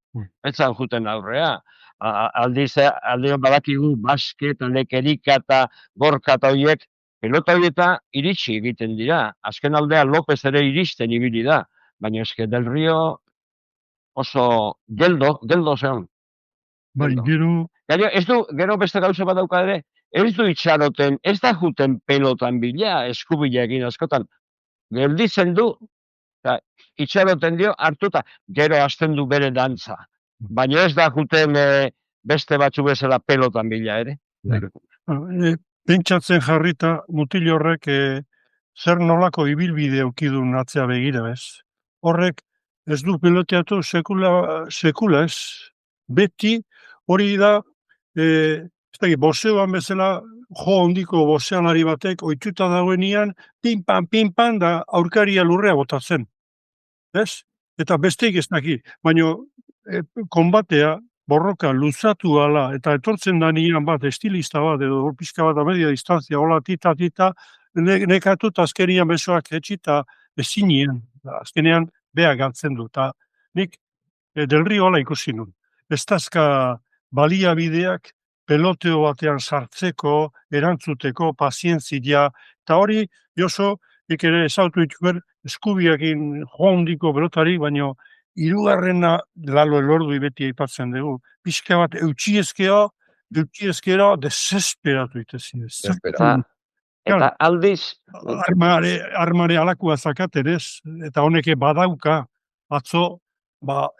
Aldion badakigu basket, lekerika eta gorka eta horiek, pelota horieta iritsi egiten dira. Azken aldea López ere iristen ibili da, baina eske Del Rio oso geldo zeon. Bai, Gero beste gauza bat dauka ere, ez du itxaroten, ez da juten pelotan bila, eskubila egin askotan. Gelditzen du, itxaroten dio, hartuta, gero hasten du bere dantza. Baina ez da juten beste batzu bezala pelotan bila ere. Pentsatzen jarrita, mutil horrek zer nolako ibilbide aukidun atzea begira, ez? Horrek ez du peloteatu sekula ez. Beti hori da, ez da, boseoan bezala, jo hondiko bosealari batek, oituta dagoenian, pinpan, da aurkaria lurrea botatzen. Ez? Eta besteik ez daki, baina konbatea, borroka luzatu ala, eta etortzen da nian bat, estilista bat, edo pixka bat a media distantzia, hola tita, nekatut azkenian besoak etxita ezinien, azkenean beha galtzen du, eta nik Del Rio hola ikusi nun. Ez dazka baliabideak peloteo batean sartzeko, erantzuteko, pazientzia, eta hori, Joso, nik ere ezautu dituker, eskubiakin joandiko pelotari, baina hirugarrena Lalo Elordi beti aipatzen dugu. Pixka bat eutxiezkero, desesperatu itezin. Eta aldiz... Armare alakua zakaten ez, eta honeke badauka, atzo,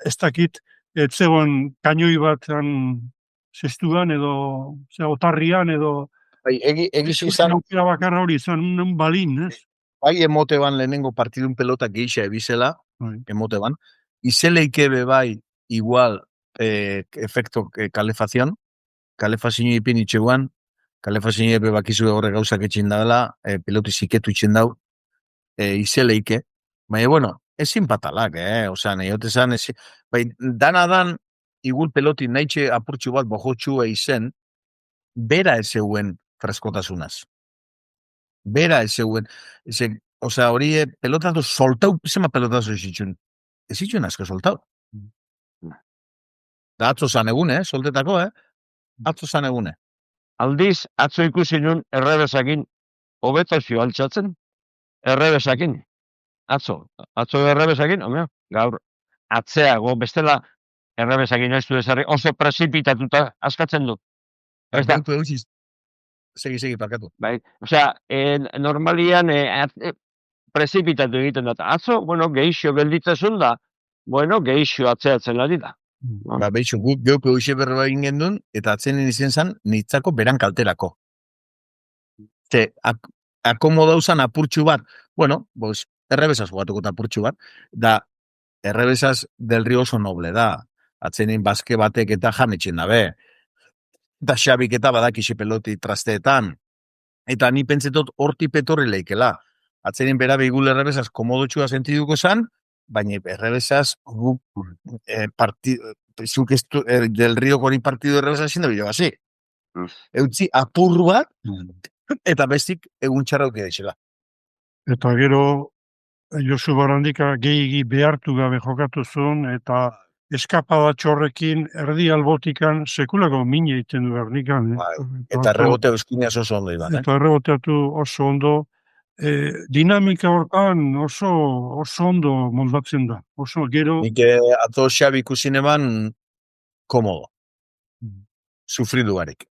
ez dakit, etzegoen kainoi bat zestuan edo, otarrian edo... Egizu izan... bakarra hori izan, un balin, ez? Bai, emote ban lehenengo partidun pelota geixa ebizela, emote ban. Izeleike bai, igual, efecto kalefazioan, kalefazio ipin itxeguan, kalefazio ebe bakizu horre gauzak etxin dela, peloti ziketu itxen dau, izeleike. Baina, bueno, ezin patalak, osea, nahi hotezan, bai, dan, igul peloti nahitxe apurtxu bat bojotxua izen, bera ez zeuen freskotasunaz. Bera ez zeuen, osea, hori pelotatu soltau, zema pelotazu ez zitxun asko soltau. Da atzo zan egune, soltetako, atzo zan egune. Aldiz, atzo ikusi nun errebesakin, hobetozio altxatzen, errebesakin. Atzo errebesakin, gaur, atzeago, bestela, errebesakin ez du ezarri, oso prezipitatuta askatzen du. Ez da, Segi, parkatu. bai, osea, normalian prezipitatu egiten da. Atzo, geixo gelditzezun da, geixo atzeatzen lari da. Ba, behitxu, guk geuk euxe berroa egin gendun, eta atzenen izen zan, nitzako beran kalterako. Ze, akomodauzan apurtxu bat, errebesaz jugatuko eta apurtxu bat, da, errebesaz del rio oso noble da. Atzenen bazke batek eta janetxen dabe. Eta xabik eta badakixi peloti trasteetan. Eta ni pentsetot horti petorri leikela. Atzenen bera behigul errebesaz komodotxua sentiduko zan, baina errebesaz guk del rio kori partidu errebesaz zindu bilo basi. Eutzi apur bat, eta bestik egun txarrauke deixela. Eta gero, Josu Barandika gehi behartu gabe jokatu zuen, eta eskapada txorrekin erdi albotikan sekulako mine egiten du Gernikan. Eta errebotea euskineaz oso ondo iban. Eta erreboteatu oso ondo. Dinamika hortan oso ondo moldatzen da. Oso gero... Nik atzo Xabi ikusin eman komodo. Sufridu barik.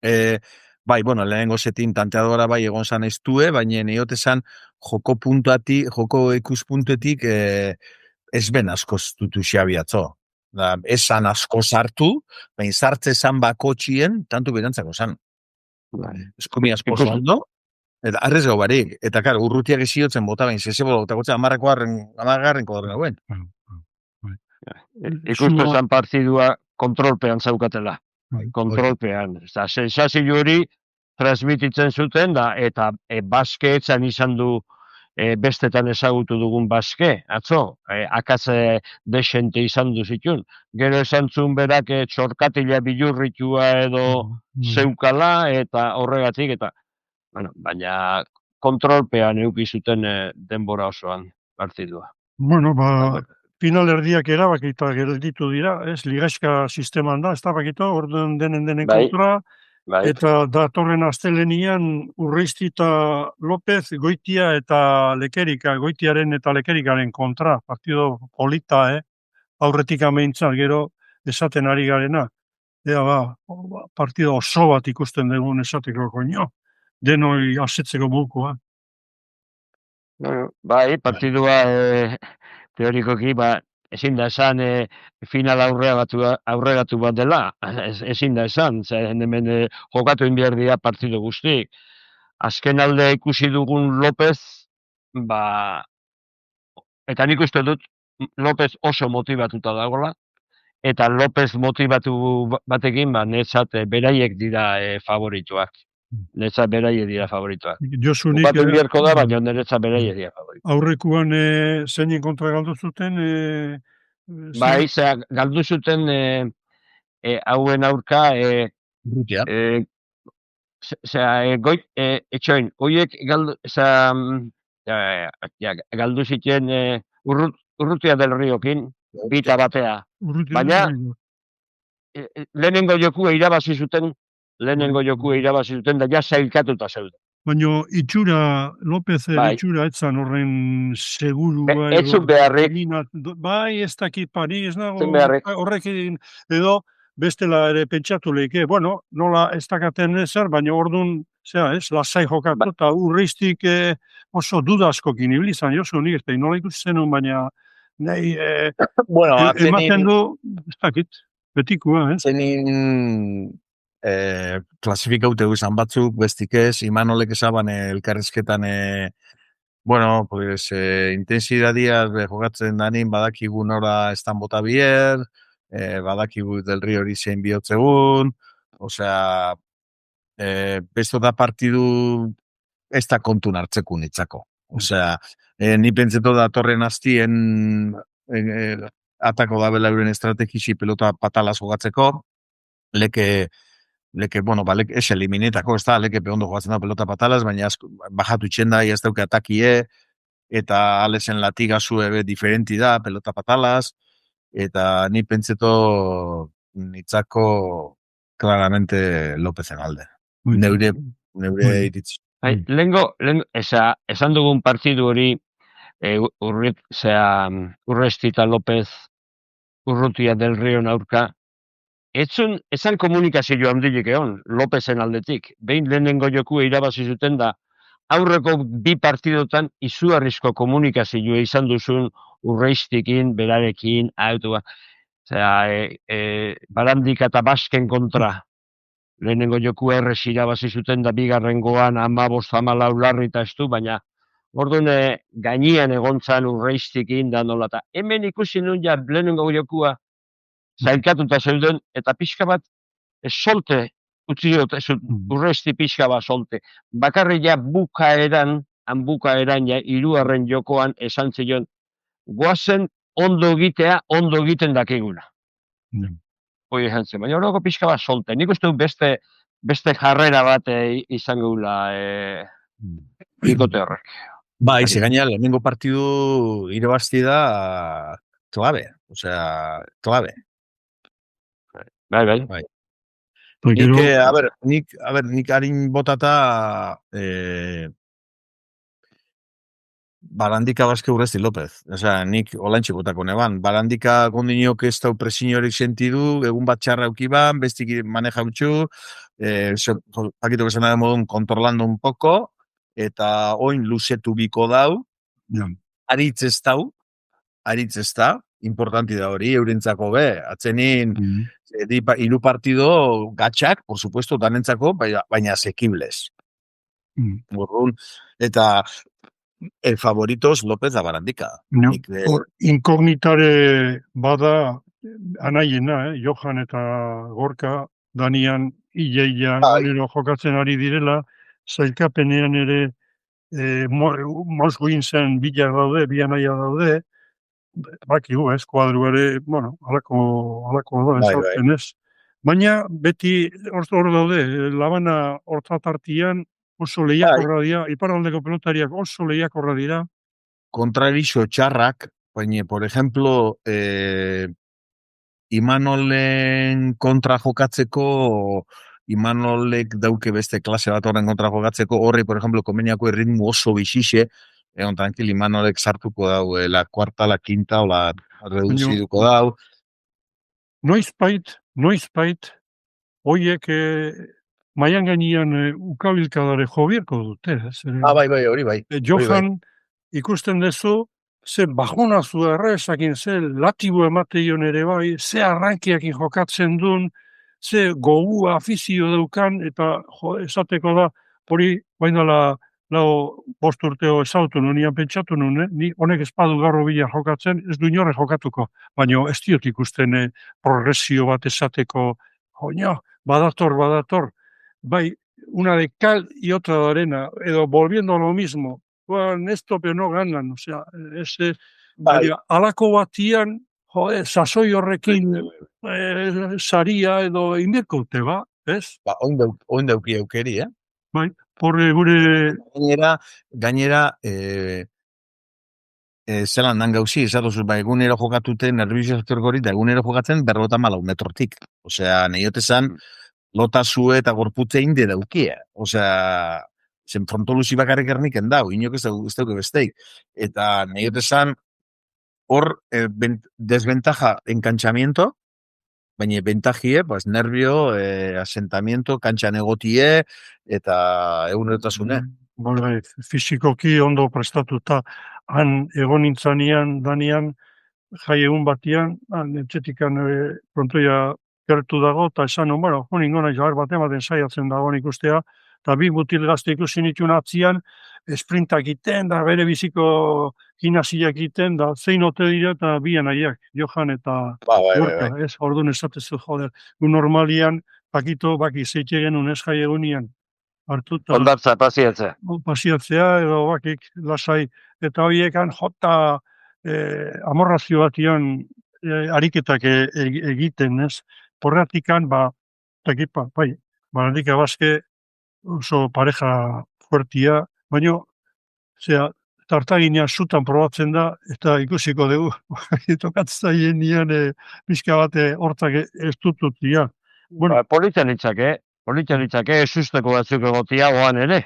Bai, lehenengo zetin tanteadora bai egon zan ez due, baina neote zan joko ikuspuntetik ez ben askoz dutu Xabi atzo. Ez zan asko sartu, baina sartze zan bakotxien, tantu berantzako zan. Eskomi asko ondo, eta arrez gau barik. Eta kar, urrutiak eziotzen bota baina, zezebo botakotzen amargarren kodaren gauen. Ikustu zan partidua kontrolpean zaukatela. Kontrolpean. Sensazio hori transmititzen zuten da, eta baskeetzan izan du bestetan ezagutu dugun baske, atzo, akatze desente izan du zitun. Gero esan zuen berak txorkatila bilurritua edo zeukala, eta horregatik, eta baina kontrolpean eukizuten denbora osoan partidua. Final erdiak erabakita gelditu dira, ligaxka sisteman da, ez da bakito, orduan denen kontra, eta datorren astelenian Urreisti eta López Goitia eta Lekerika, Goitiaren eta Lekerikaren kontra, partido polita, aurretik ameintzan, gero esaten ari garena. Partido oso bat ikusten dugun esateko koino, denoi asetzeko bukoa. Bai, partidua teorikoki, ezin da esan final aurregatu bat dela, ezin da esan, hemen jokatu inbiar dira partido guztik. Azken alde ikusi dugun López, eta nik uste dut López oso motibatuta dagoela, eta López motibatu batekin, netzat beraiek dira favorituak. Netzat beraiek dira favorituak. Jokatu inbiarko da, baina netzat beraiek dira favorituak. Aurrekuan zeinen kontra galdu zuten? Bai, galdu zuten hauen aurka etxoin, goiek galdu ziten Urrutia del Riokin, bita batea. Baina lehenengo jokua irabazi zuten, da ja zailkatuta zeuden. Baina itxura, López itxura etzan horren segurua. Etzun beharrik. Bai, ez dakit pari, ez nago horrekin edo bestela ere pentsatu lehike. Nola ez dakaten ezer, baina orduan, lasai jokatu, eta Urreistik oso dudazkokin ibilizan, Josu, nik ez nola ikusi zenun, baina nahi ematen du, ez dakit, betikua, Zenin klasifikaute izan batzuk, bestik ez, Imanolek esaban elkarrizketan, intensidadia jokatzen danin, badakigu nora estan bota bier, badakigu del Rio hori zein bihotzegun, osea, besto da partidu ez da kontun hartzekun itzako. Osea, ni pentseto da torren hastien atako da bela euren estrategisi pelota patalaz jokatzeko, leke, ez eliminetako, ez da, leke peondo jokatzen da pelota patalaz, baina bajatu itxenda, ez dauke atakie, eta alesen latigazu ebe diferenti da, pelota patalaz, eta ni pentseto nitzako claramente Lopezen alde. Neure iritzi. Lehengo, esan dugun partidu hori, Urresti eta López Urrutia del Rio aurka, esan komunikazio handilik egon, Lópezen aldetik. Behin lehenengo jokua irabazi zuten da, aurreko bi partidotan izugarrizko komunikazioa izan duzun Urrestikin, berarekin, Barandika eta Basken kontra. Lehenengo jokua errez irabazi zuten da bigarrengoan 15-14 larri eta ez du, baina orduan gainean egontzan Urrestikin da nola. Hemen ikusi nun ja lehenengo jokua zailkatuta zeuden, eta pixka bat solte, utzi dut, Urresti pixka bat solte. Bakarri ja bukaeran ja, 3. jokoan esan zion, goazen ondo egitea, ondo egiten dakiguna. Hoi esan zen, baina horreko pixka bat solte. Nik uste dut beste jarrera bat izango gula bikote horrek. Ba, ize gaina, lehenengo partidu irabazti da klabe. Osea, klabe. Bai. Nik harin botata Barandika Baske Urresti López. Osea, nik olantxe botako neban. Barandika kondinok ez dau presiorik sentidu, egun bat txarra aukiban, bestik maneja utxu, pakito bezana de modun kontrolando un poco, eta oin luzetu biko dau, aritz ez da, importanti da hori, eurentzako be, atzenin, hiru partido gatxak, por supuesto, danentzako, baina asequibles. Eta el favoritos López da Barandika. Inkognitare bada anaiena, Johan eta Gorka, Danian, Ileia, jokatzen ari direla, zailkapenean ere Mosguin zen bila daude, bi anaia daude, bakigu ez, kuadru ere, bueno, alako da, esauten ez. Baina, beti hor daude, Labana hortatartian oso lehiakorra dira, iparraldeko pelotariak oso lehiakorra dira. Kontrarixo txarrak, baina, por ejemplo, Imanolen kontra jokatzeko, Imanolek dauke beste klase bat horren kontra jokatzeko, horri, por ejemplo, komeniako ritmo oso bixixe, egon tranquil, Imanolek sartuko dau, la cuarta, la quinta, o la reduziduko dau. Noizpait, hoiek maian gainean ukabilkadare jobierko dute. Bai, hori bai. Johan, ikusten dezu, ze bajonazu errezakin, ze latibu emateion ere bai, ze arrankiakin jokatzen duen, ze gogua afizio daukan, eta esateko da, hori bainala bost urteo ezautu nunian pentsatu nuen, ni honek espadu garro bila jokatzen, ez du inorre jokatuko, baina ez diot ikusten progresio bat esateko, badator, bai, una de cal y otra de arena, edo volviendo a lo mismo, esto pero no ganan, o sea, alako batian, sasoi horrekin saria edo inberkote, ez? Oin dauki eukeri, Bai, porre gure... Gainera, zelan dan gauzi, esatuzuz, egunero jokatute nervioso hori, da egunero jokatzen 54 metrotik. Osea, neiotezan, lotazue eta gorputze inde daukia. Osea, zen frontoluzi bakarrik erniken dau, inok ez dauke besteik. Eta neiotezan, hor desventaja enkanchamiento, baina bentajie, pues, nervio, asentamiento, kantxan egotie, eta egunerotasune. Fizikoki ondo prestatuta, han egon nintzanean, Danian, jai egun batian, etxetikan prontoia gertu dago, eta esan, bueno, ningon nahi jabar baten saiatzen dagoen ikustea, eta bi mutil gazte ikusi nituen atzian, esprintak iten, da bere biziko gimnasiak iten, da zein ote dira eta bien nahiak, Johan eta Gorka, ez, orduan esatezu, joder, gu normalian, pakito, baki zeite genuen ez jai egunian, hartuta. Ondartza, pasiatzea. Pasiatzea, edo bakik, lasai, eta horiekan jota amorrazio batian ariketak egiten, ez, porratikan, takipa, bai, Barandika Baske oso pareja fuertia, baina, tartagina sutan probatzen da, eta ikusiko dugu, tokatzen nian pixka bate hortzak ez dututia. Bueno, Politia litzake, esusteko batzuk egotia oan ere.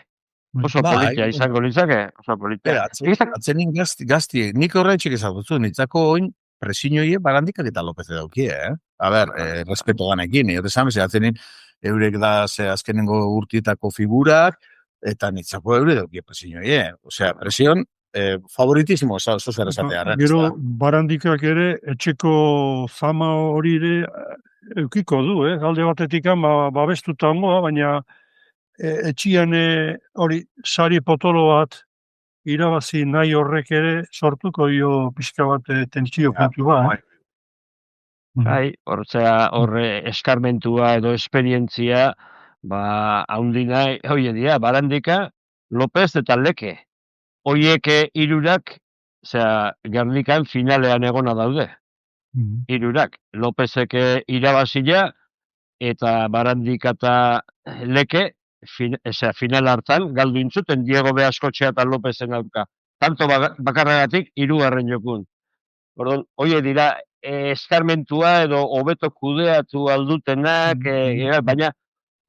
Oso politia izango litzake, oso politia. Atzenin gazti, nik horretxik ezagutzen, nitzako oin presinioie barandikak eta Lopez daukie, A ber, respeto ganekin, atzenin eurek da azkenengo urtietako figurak, eta nitzako eure daukie presinioie. Osea, presion, favoritismo, oso zer esatearen. Gero, barandikak ere, etxeko fama hori ere eukiko du, alde batetik babestuta ongoa, baina etxian hori sari potolo bat irabazi nahi horrek ere sortuko dio pixka bat tentsio puntu bat. Bai, horre eskarmentua edo esperientzia, haundi nahi, hoien dira, Barandika, Lopez eta Leke. Hoiek hirurak, Gernikan finalean egona daude. Hirurak, Lopezek irabazila, eta Barandika eta Leke, final hartan, galdu intzuten Diego Beaskotxea eta Lopezen aurka. Tanto bakarragatik, hirugarren jokun. Orduan, hoie dira, eskarmentua edo hobeto kudeatu aldutenak, baina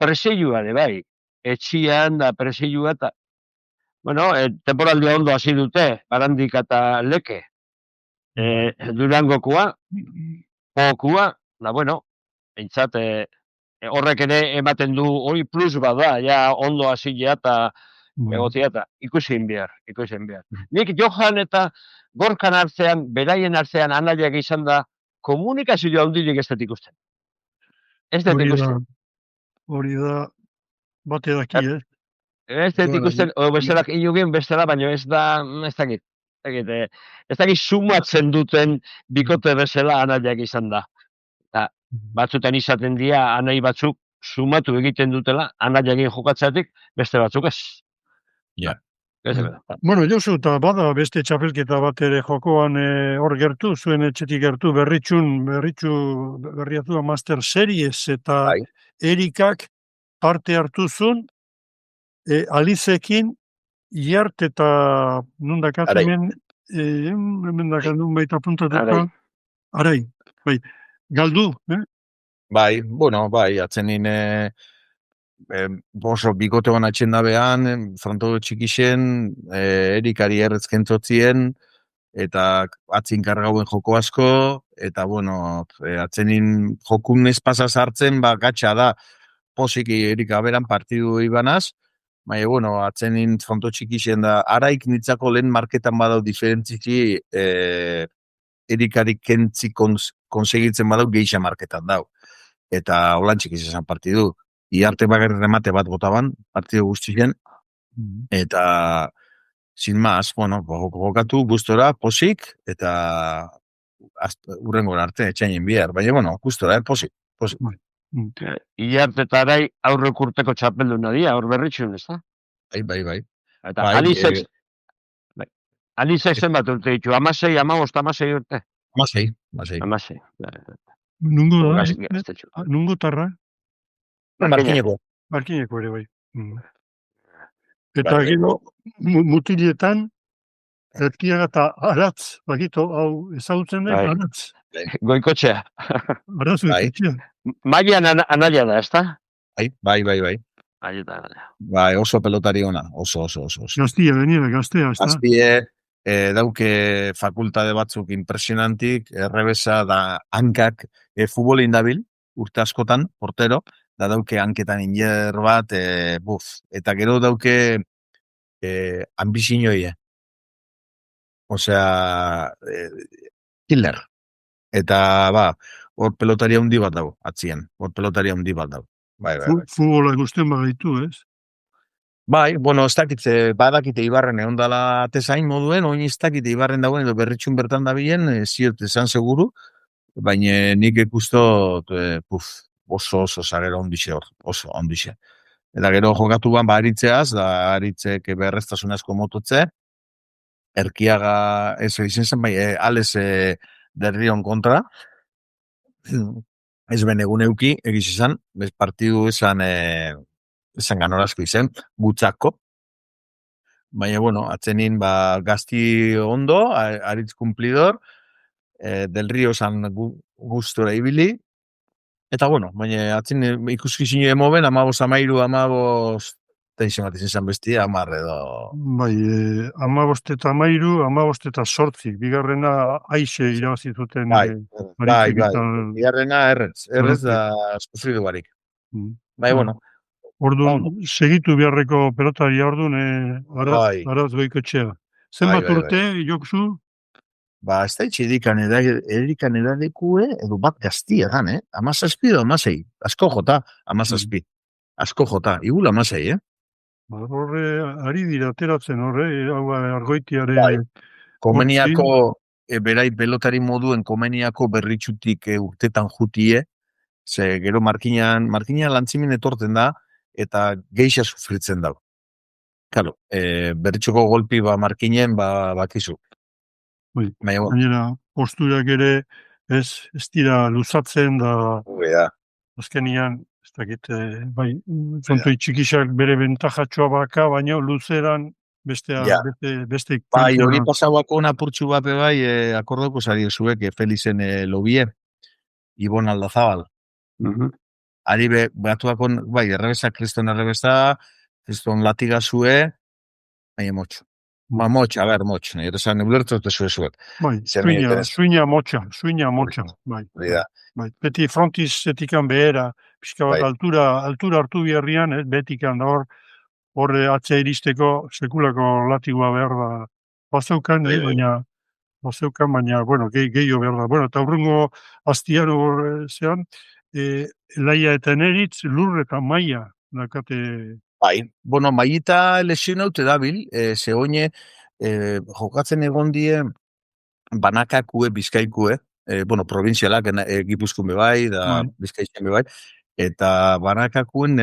preseilua ere bai. Etxian da preseilua eta, bueno, temporaldia ondo hasi dute, Barandika eta Leke. Durangokoa, pokua, da bueno, eintzat, horrek ere ematen du, hori plus bada, ja ondo hasilea eta egotia eta ikusin behar. Nik Johan eta Gorkan hartzean, beraien hartzean anaiak izan da, komunikazio handirik ez dut ikusten. Ez dut ikusten. Hori da, bate daki, Ez dut ikusten, bestelak inugien bestela, baina ez dakit. Ez dakit sumatzen duten bikote bezala anaiak izan da. Batzutan izaten dira, anai batzuk sumatu egiten dutela, anaiak jokatzatik, beste batzuk ez. Ja. Bueno, Josu, eta bada beste txapelketa bat ere jokoan hor gertu, zuen etxetik gertu, berriatu Master Series, eta Erikak parte hartu zuen, Alizekin, Iart eta nundakat hemen, hemen dakandun baita puntatuko, Arai, bai, galdu, Bai, atzenin oso bikote hona txendabean, fronto txikixen, Erikari erretzkentzotzien, eta atzin kargauen joko asko, eta atzenin jokun espasa sartzen, gatsa da, posiki Erika beran partidu ibanaz, baina, atzenin fronto txikixen da, Araik nitzako lehen marketan badau diferentziki, Erikari kentzi konsegitzen badau geixa marketan dau. Eta holan txikiz esan partidu. Iarte bagarri remate bat gotaban, partidu guztien, eta sin más, jokatu gustora, posik, eta urrengora arte, etxainen bihar. Baina, gustora, posik. Iarte eta Arai aurrek urteko txapelduna dira, aur berritxun, ez da? Bai. Eta Alizek zenbat urte ditu, 16, 15 urte? 16. Nungo tarra? Markineko ere, bai. Eta gero, mutilietan, Erkiaga eta Aratz, bakito, hau ezagutzen da, Aratz. Goikotxea. Aratz, goikotxea. Maian anaia da, ez da? Bai. Bai, oso pelotari ona, oso. Gaztia, gaztea, ez da? Gaztie, dauke fakultade batzuk impresionantik, errebesa da hankak futbolin dabil, urte askotan, portero, da dauke hanketan inger bat, eta gero dauke ambizinoie. Osea, killer. Eta, hor pelotari handi bat dago, atzien. Bai. Futbola gusten bagaitu, ez? Bai, ez dakite, badakite Ibarren egon dala atezain moduen, oin ez dakite Ibarren dagoen edo berritxun bertan dabilen, ziot esan seguru, baina nik ikusto, oso zagero ondixe hor, oso ondixe. Eta gero jokatu ban, aritzeaz, da aritzek berreztasun asko mototze, Erkiaga, ez izan zen, bai, Ales Derrion kontra, ez ben egun euki, egiz izan, bez partidu esan ganorazko izen, gutzako, baina, bueno, atzenin, gazti ondo, aritz cumplidor, del Rio san gustora ibili, eta, bueno, baina, atzen ikuskizine emoben, 15 tenxo bat izan bestia, 10 edo... Bai, 15 eta 13, 15 eta 8, bigarrena aixe irabazi zuten Bai. Bigarrena errez da sufridu barik. Bai, bueno. Orduan, segitu beharreko pelotaria orduan, Araz Goikotxea. Zenbat urte, Joksu? Ez da itxedikan edadekue, edo bat gaztia dan, 17 edo 16, asko jota, 17, asko jota, igula 16, Horre, ari dira ateratzen Argoitiare... Komeniako, berai pelotari moduen komeniako berritxutik urtetan jutie, ze gero markinan lantzimin etorten da, eta geixa sufritzen dago. Kalo, berritxuko golpi markinen bakizu. Baina, posturak ere ez dira luzatzen da... Azkenian, ez dakit, bai, zontoi txikisak bere bentajatxoa baka, baina luzeran beste... Bai, hori pasauako napurtxu bat bai, akordoko zari zuek, Felizen lobie, Ibon Aldazabal. Ari batuako, bai, kriston kriston latigazue, baina motxo. Motx, nire esan ulertzote zuet. Bai, suina motxa, bai. Beti frontiz-etikan behera, pixka bat altura hartu biherrian, betikan da horre atzea iristeko sekulako latigua behar da. Bazeukan, baina, bueno, gehiago behar da. Bueno, eta hurrengo aztian zean, laia eta eneritz, lur eta maia, dakate... Bai, bueno, maiita lesionaute dabil, ze oine, jokatzen egon die banakakue, bizkaikue, bueno, provinzialak, Gipuzkoan bebai, da Bizkaitzen bebai, eta banakakuen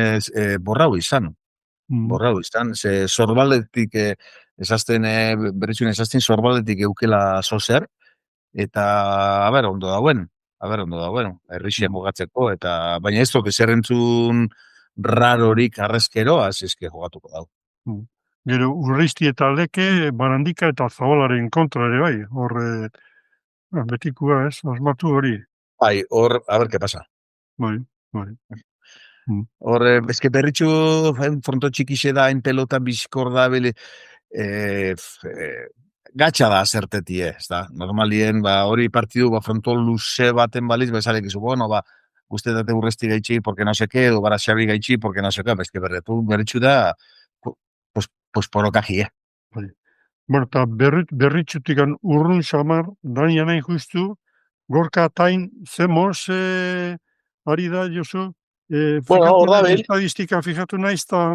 borrau izan. Ze zorbaletik, berritzuen esazten zorbaletik eukela zozer, eta, ondo dauen, errixia jogatzeko, eta, baina ez dut zerrentzun rarorik arrezkero, azizke jogatuko dau. Gero, Urreisti eta Leke, Barandika eta Zabalaren kontra ere bai, horre, betikua ez, asmatu hori. Bai, hor, a ver, ¿qué pasa? Bai. Hor, ezke berritxu, fronto txikixe da, en pelota bizkor da, gatsa da zertetie, ez da? Normalien, hori partidu, fronto luze baten baliz, bezalek izu, bueno, uste date Urresti gaitxi, porque no sé qué, edo bara Xabi gaitxi, porque no sé qué, ezke berritxu da, pues porokaji, Bueno, eta berritxutikan urrun xamar, dania nahi justu, Gorka Tain, zemoz, ari da, Josu? Hor da bil. Estadistika fijatu nahiz, eta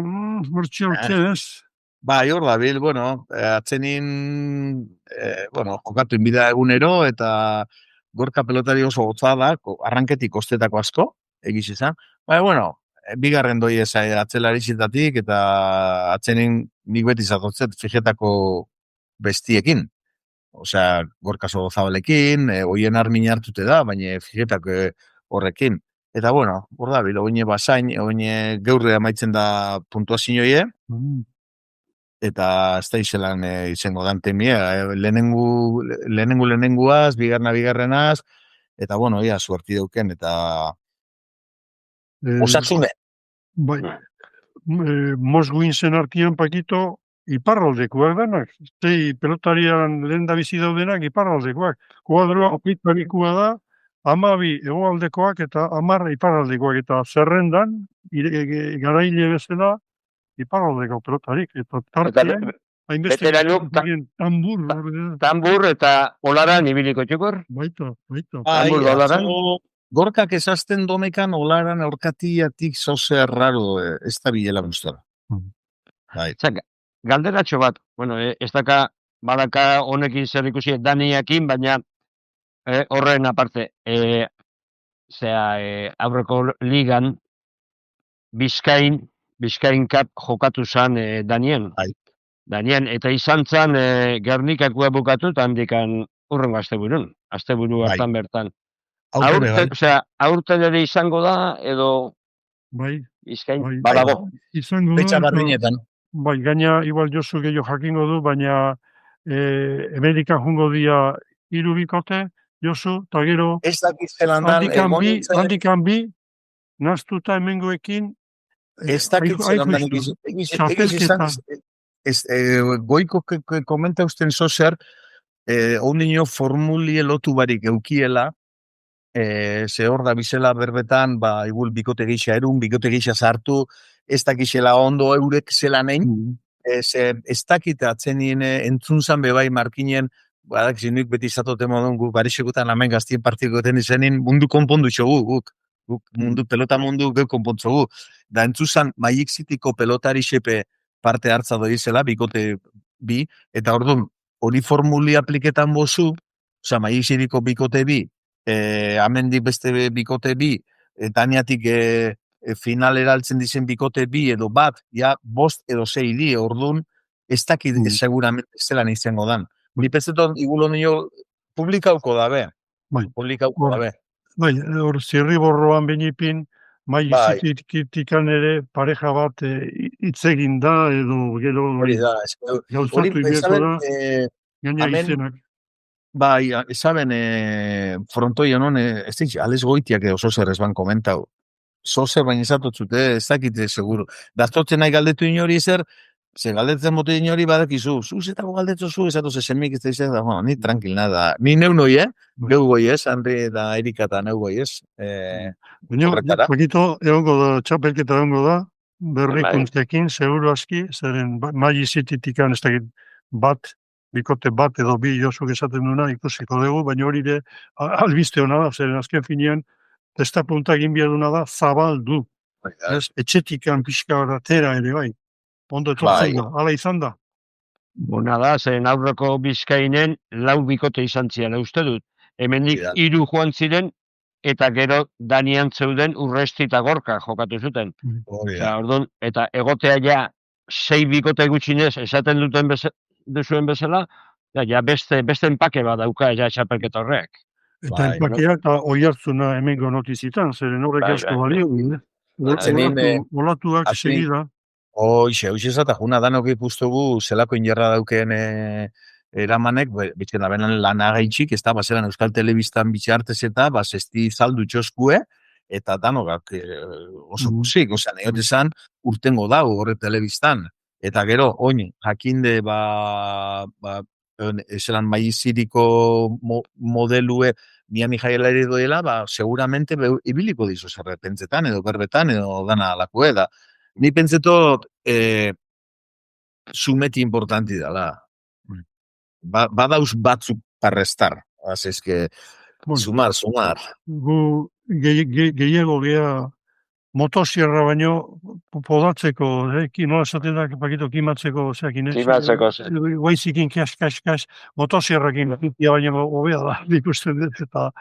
hortxe ez? Bai, hor da bil, atzenin, jokatu inbida egunero, eta Gorka pelotari oso gotza da, arranketik ostetako asko, egiz izan. Bigarren doi atzelaritzetatik, eta atzenin nik beti zatotzet fijetako bestiekin. Osea, Gorka Zabalekin, hoien armin hartute da, baina fijetako horrekin. Eta, hor da, oine basain, oine geurre amaitzen da puntuazioie, eta ez da izelan izango dante mie, lehenenguaz, bigarrenaz, eta, ia, suerti dauken, eta osatzune. Bai, Mosguin zen artian, Pakito, iparraldekoak denak. Zei pelotarian lehen da bizi daudenak iparraldekoak. Kuadroa opitarikoa da, 12 hegoaldekoak eta 10 iparraldekoak. Eta zerrendan, garaile bezala, iparraldeko pelotarik. Eta tartean, hainbeste tambur eta olaran ibiliko txukur. Baita. Tambur olaran. Gorkak ezazten domekan olaran aurkatiatik zoze raro ez da bilela gustora. Galderatxo bat, ez daka badaka honekin zer ikusi Daniakin, baina horren aparte, aurreko ligan Bizkain Cup jokatu zan Danien. Danien, eta izan zan Gernikakua bukatu, eta handikan urrengo asteburu hartan bertan. Aurten ere izango da, edo Bizkain, badago. Izango da. bai, gaina igual Josu gehiago jakingo du, baina Amerikan jungo dia 3 bikote, Josu, eta gero Ez dakit zelandan, handikan bi, naztuta hemengoekin, ez dakit zelandan txapelketa. Goiko komenta usten zozer, ondino formulie lotu barik eukiela, ze hor da bizela berbetan, ba, igual bikote gisa erun, bikote gisa sartu, ez dakizela ondo eurek zela nein, ez dakit atzenien entzun zan bebai markinen, badak zinuik beti zatote modun guk barixekutan hemen gaztien partikoten izenin mundu konpondu txogu, guk mundu pelota mundu guk konpontzogu. Da entzuzan Magic Cityko pelotari xepe parte hartza doizela, bikote bi, eta orduan, hori formuli apliketan bozu, oza, Magic Cityko bikote bi, amendik beste bikote bi, Daniatik finalera altzen dizen bikote bi edo bat, ja, 5 edo 6 di, orduan, ez dakit seguramente zelan izango dan. Ni pezeton, igulo nio, publikauko dabe. Bai. Publikauko dabe. Bai, hor zirriborroan benipin, Zitikan ere pareja bat hitz egin da, edo gero gauzatu ibeko da, gaina izenak. Bai, esaben, frontoi honon, ez ditx, ales goitiak oso zer ez ban komentau. Zozer baina izatotzute, ez dakite seguru. Daztotzen nahi galdetu inori ezer, ze galdetzen bote inori badakizu, zuzetako galdetzu zu, esatu zesemik ez da izan, da, ni tranquil nada. Ni neu noi, geu goi ez, Andri eta Erika eta neu goi ez. Baina, pakito, egongo da, txapelketa egongo da, berrikuntzekin, seguru aski, zeren Magic Citytikan ez dakit bat, bikote bat edo bi Josuk esaten duna ikusiko dugu, baina hori ere albiste hona da, zeren azken finean, testapunta egin biaduna da, zabaldu. Etxetikan pixka atera ere bai. Ondo etortzen da, ala izan da. Bona da, zen aurreko Bizkainen 4 bikote izan ziren, uste dut. Hemendik 3 joan ziren, eta gero Danian zeuden Urresti eta Gorka jokatu zuten. Orduan, eta egotea ja 6 bikote gutxinez esaten duzuen bezala, ja beste enpake bat dauka ja txapelketa horrek. Eta enpakea eta oi hartzuna hemengo notizitan, zeren horrek asko balio. Olatuak segida. Hoxe eta juna danok ikustugu zelako injerra daukeen eramanek, bitxen da benen lanagaitxik, ez da, bazeran Euskal Telebistan bitxartez eta, esti zaldu txoskue, eta danokak oso musik, osea, neotezan urtengo dau horre Telebistan. Eta gero, oin, jakinde, eselan maiziriko modelue Miami jaialari doela, seguramente ibiliko dizu zerrepentzetan, edo berbetan, edo dana alakue da. Ni pentsetot sumeti importanti dala. Badauz batzuk parrestar. Así es que sumar. Gu gehiago gea motosierra baino podatzeko, nola esaten da, pakito kimatzeko, guaizikin kas, motosierrakin baino hobea da, ikusten dut, eta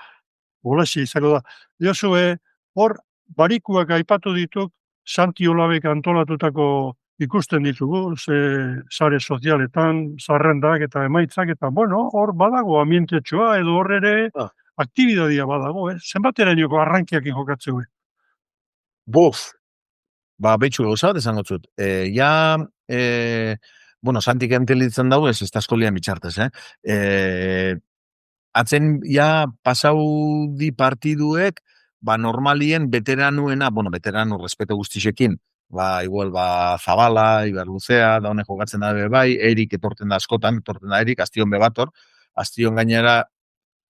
holaxi izako da. Josue, hor, barikuak aipatu dituk, Santi Olabek antolatutako ikusten ditugu, sare sozialetan, zarrendak eta emaitzak, eta bueno, hor badago ambientetxoa, edo hor ere aktibidadia badago, zenbatera nioko arrankiakin jokatzeu. Betxu gauza bat esan gotzut. Santik entelitzen dago, ez da eskolian bitxartez, atzen, pasau di partiduek, normalien veteranuena, veteranu respeto guztixekin, igual, Zabala, Iberluzea, da honek jokatzen da bai, Erik etorten da askotan, Erik, Astion bebator, Astion gainera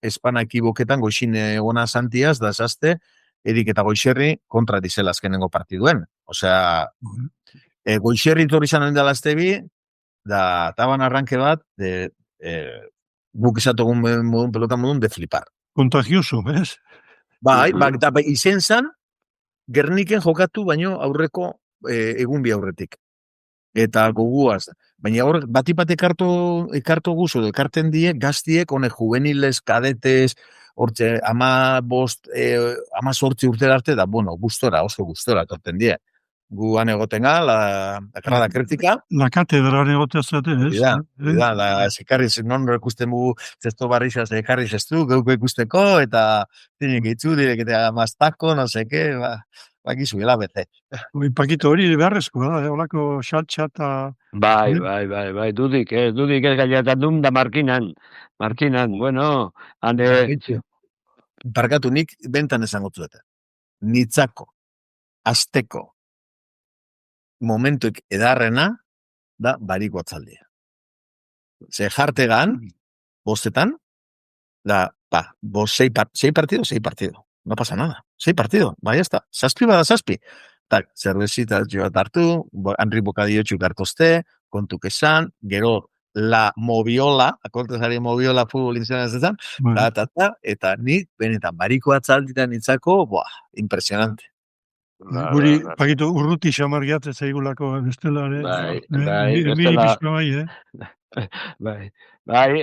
espana ekiboketan, goixin egona Santiaz, da esazte, Erik eta Goixerri kontra dizela azkenengo partiduen. Osea, Goixerri torri izan hori dalazte bi, da taban arranke bat, guk esatogun modun, pelota modun, de flipar. Contagioso, bez? Izen zan, Gerniken jokatu baino aurreko egun bi aurretik. Eta goguaz. Baina hor, batipat ekarto guzo, ekarten die, gaztiek, honek juveniles, kadetes, hortze, 18 urtera arte, da, gustora, oso gustora, torten die. Guan egoten la carrera kritika. La katedra egotea zaten, ez? Zekarriz, non ikusten mugu, zesto barriza zekarriz ez du, geuko ikusteko, eta tinik itzu, direk eta maztako, no seke, Bakizuela bete. Pakito hori beharrezkoa da, holako saltxa eta... Bai, dudik ez gaila da markinan, bueno, hande... Barkatu, nik bentan esango zueta. Nitzako, asteko, momentuek edarrena, da bariko atzaldia. Ze jartegan, bostetan, da, sei partido. No pasa nada. 6 partido, bai, ez da. Zazpi bada zazpi. Tak, zerbezita joat hartu, Henri Bocadillo txuk hartozte, kontuk esan, gero la moviola, akortezari moviola futbol inzionan ez ezan, eta nik, benetan, bariko atzalditan nitzako, impresionante. Guri, Pakito, urruti xamar giatzen zaigulako bestela, Bai,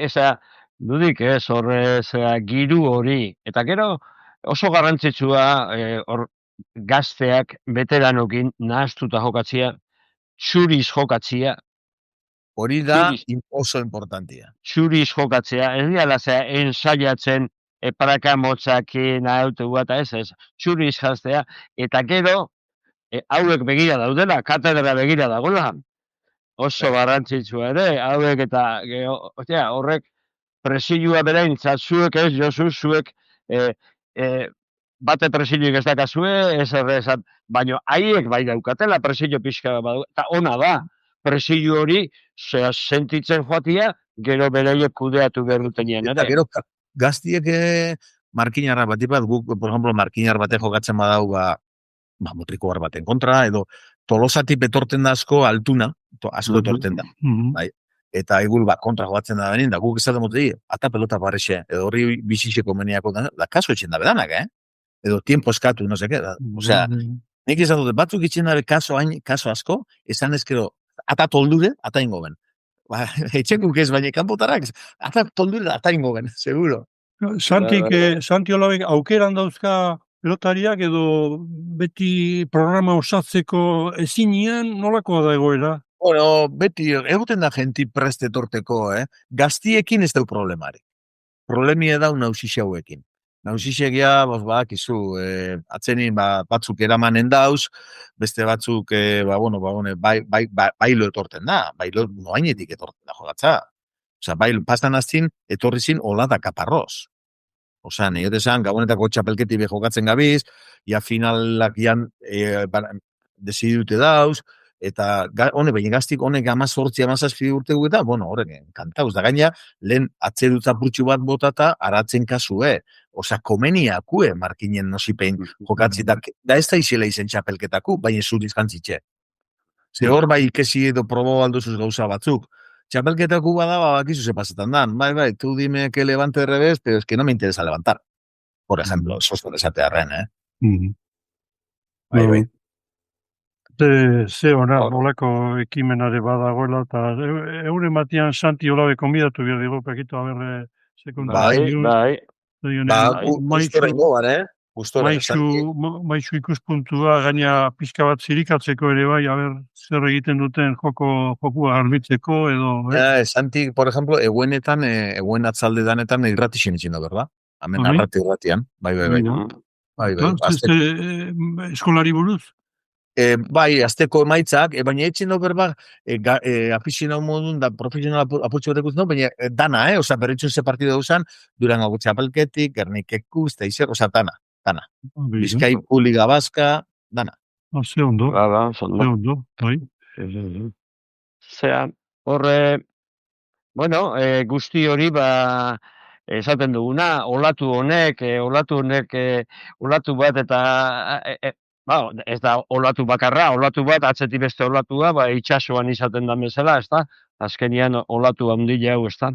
eza, dudik ez, horre, giru hori, eta gero, oso garrantzitsua, gazteak, veteranokin, nahaztuta jokatzia, txuriz jokatzia. Hori da oso importantia. Txuriz jokatzea, ez diala ensaiatzen, paraka motzakin, autu eta ez, txuriz jaztea, eta gero, hauek begira daudela, katedra begira dagoela, oso garrantzitsua ere, hauek eta, horrek, presilua bereintza, zuek ez, Josu, zuek, bate presiluik ez dakazue, ez errezat, baina haiek bai daukatela presilu pixka badu, eta ona da, presilu hori, sentitzen joatia, gero bereiek kudeatu behar dutenean, eta gero, gaztiek markinarra bat, guk, por ejemplo, markinar batek jokatzen badau, motriko baten kontra, edo tolosatip etorten da asko altuna, asko etorten da, bai. Eta egur kontra joatzen da benin, da guk ezaten motei, ata pelota barrexe, edo horri bizixeko meniako da kaso etxen da bedanak, edo tiempo eskatu, no seke, osea, nik izan dute, batzuk itxen dabe kaso asko, esan ezkero, ata toldure, ata ingo ben. Etxekuk ez, baina kanpotarak, ata toldure, ata ingo ben, seguro. Santi Olabek aukeran dauzka pelotariak edo beti programa osatzeko ezinian, nolakoa da egoera? Bueno, beti, egoten da genti preste torteko, gaztiekin ez dau problemari. Problemia da nausixi hauekin. Nausixegia, izu, atzenin batzuk eramanen dauz, beste batzuk, bailo etorten da, bailo noainetik etorten da jogatza. Osea, bailo, pastan aztin, etorri zin, hola da kaparroz. Osea, nire esan, gabonetako txapelketi jokatzen gabiz, ja finalak jan desidute dauz, eta baina gaztik honek 18-17 urte eta, horrek, kantauz da gaina, lehen atzedutza putxu bat botata, aratzen kasue, osea, komeniakue markinen nosipein jokatzitak, da ez da izela izen txapelketaku, baina zuriz jantzitxe. Ze hor bai ikesi edo probo alduzuz gauza batzuk, txapelketaku bada, bakizu ze pasetan dan, bai, tu dime que levante revés, pero es que no me interesa levantar. Por ejemplo, sostor esatearren, Bai. Ze olako ekimenare badagoela, eta euren batian Santi Olabe konbidatu behar digo, Pakito, haber, sekundario. Bai. Maizu ikuspuntua, gaina pixka bat zirikatzeko ere bai, haber, zer egiten duten jokua arbitzeko, edo... Santi, por ejemplo, eguen atzalde danetan irratixen itxin da, berda? Hemen irratian, bai. Eskolari buruz? Bai, azteko emaitzak, baina etxen dut berba, afizionau modun da profesional apurtxo batek utzen, baina dana, oza, berretxun ze partidu dauzan, Durango txapelketik, Gernikek uste, izer, oza, dana. Bizkaipu Liga Baska, dana. Ze ondo, bai. Zea, horre, guzti hori, esaten duguna, olatu bat eta... ez da olatu bakarra, olatu bat, atzetik beste olatua, itxasuan izaten da bezala, ez da? Azkenian olatu handila hau, ez da?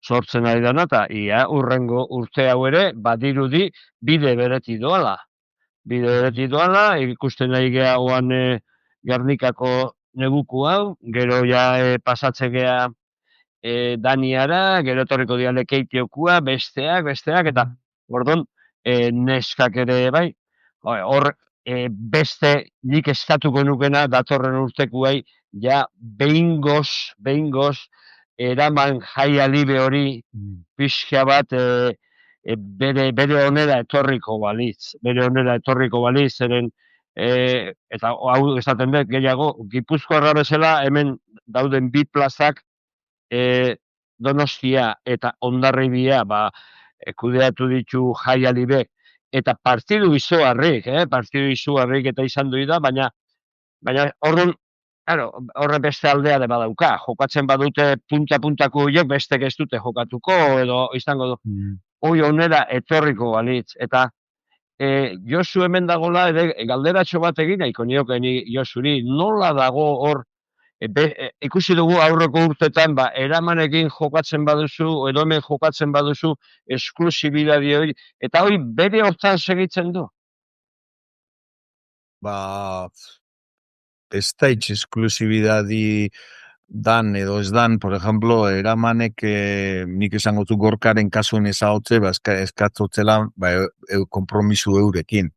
Sortzen ari dana, eta urrengo urte hau ere, badirudi, bide bereti doala. Ikusten nahi geha oan Gernikako neguku hau, gero pasatzen geha Daniara, gero etorriko diale Keitiokua, besteak, eta gordon, neskak ere bai, hor, beste nik eskatuko nukena datorren urtekuai behingoz eraman jaia libe hori pixka bat bere onera etorriko balitz, zeren eta hau esaten dut gehiago, Gipuzkoarra bezala hemen dauden bi plazak Donostia eta Hondarribia kudeatu ditu Jaialibek, eta partidu izugarrik, eta izan dui da, baina orduan, claro, horre beste aldea de badauka, jokatzen badute punta-puntako horiek bestek ez dute jokatuko, edo izango du, hoi onera etorriko balitz, eta Josu hemen dagola, galderatxo bat egin nahiko nioke ni Josuri, nola dago hor, ikusi dugu aurreko urtetan, eramanekin jokatzen baduzu, edo hemen jokatzen baduzu, esklusibidade hori, eta hori bere hortan segitzen du? Ez da itx esklusibidadi dan edo ez dan, por ejemplo, eramanek nik esango zu Gorkaren kasuen ezagotze, eskatzotzela kompromisu eurekin.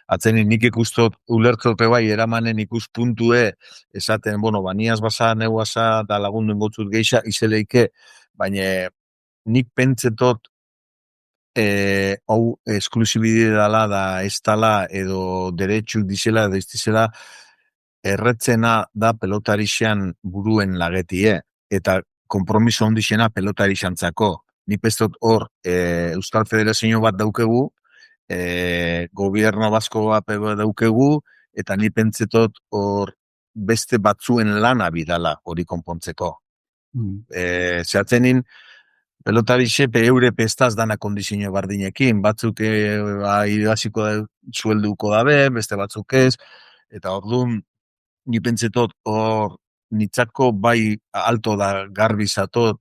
Atzenin nik ikustot ulertzote bai eramanen ikuspuntue esaten, baniaz basa, neuaza da lagundu ingotzut geixa, izeleike, baina nik pentsetot hau esklusibidala da ez tala edo deretxuk dizela edo ez dizela erretzena da pelotarixan buruen lagetie, eta kompromiso ondixena pelotarixantzako. Ni pestot hor Euskal Federazio bat daukegu, gobierno basko bat daukegu, eta ni pentsetot hor beste batzuen lana bidala hori konpontzeko. Zehatzenin, pelotarixe eure pestaz dana kondizio bardinekin, batzuk irabaziko zuelduko dabe, beste batzuk ez, eta orduan, ni pentsetot hor nitzako bai alto da garbizatot,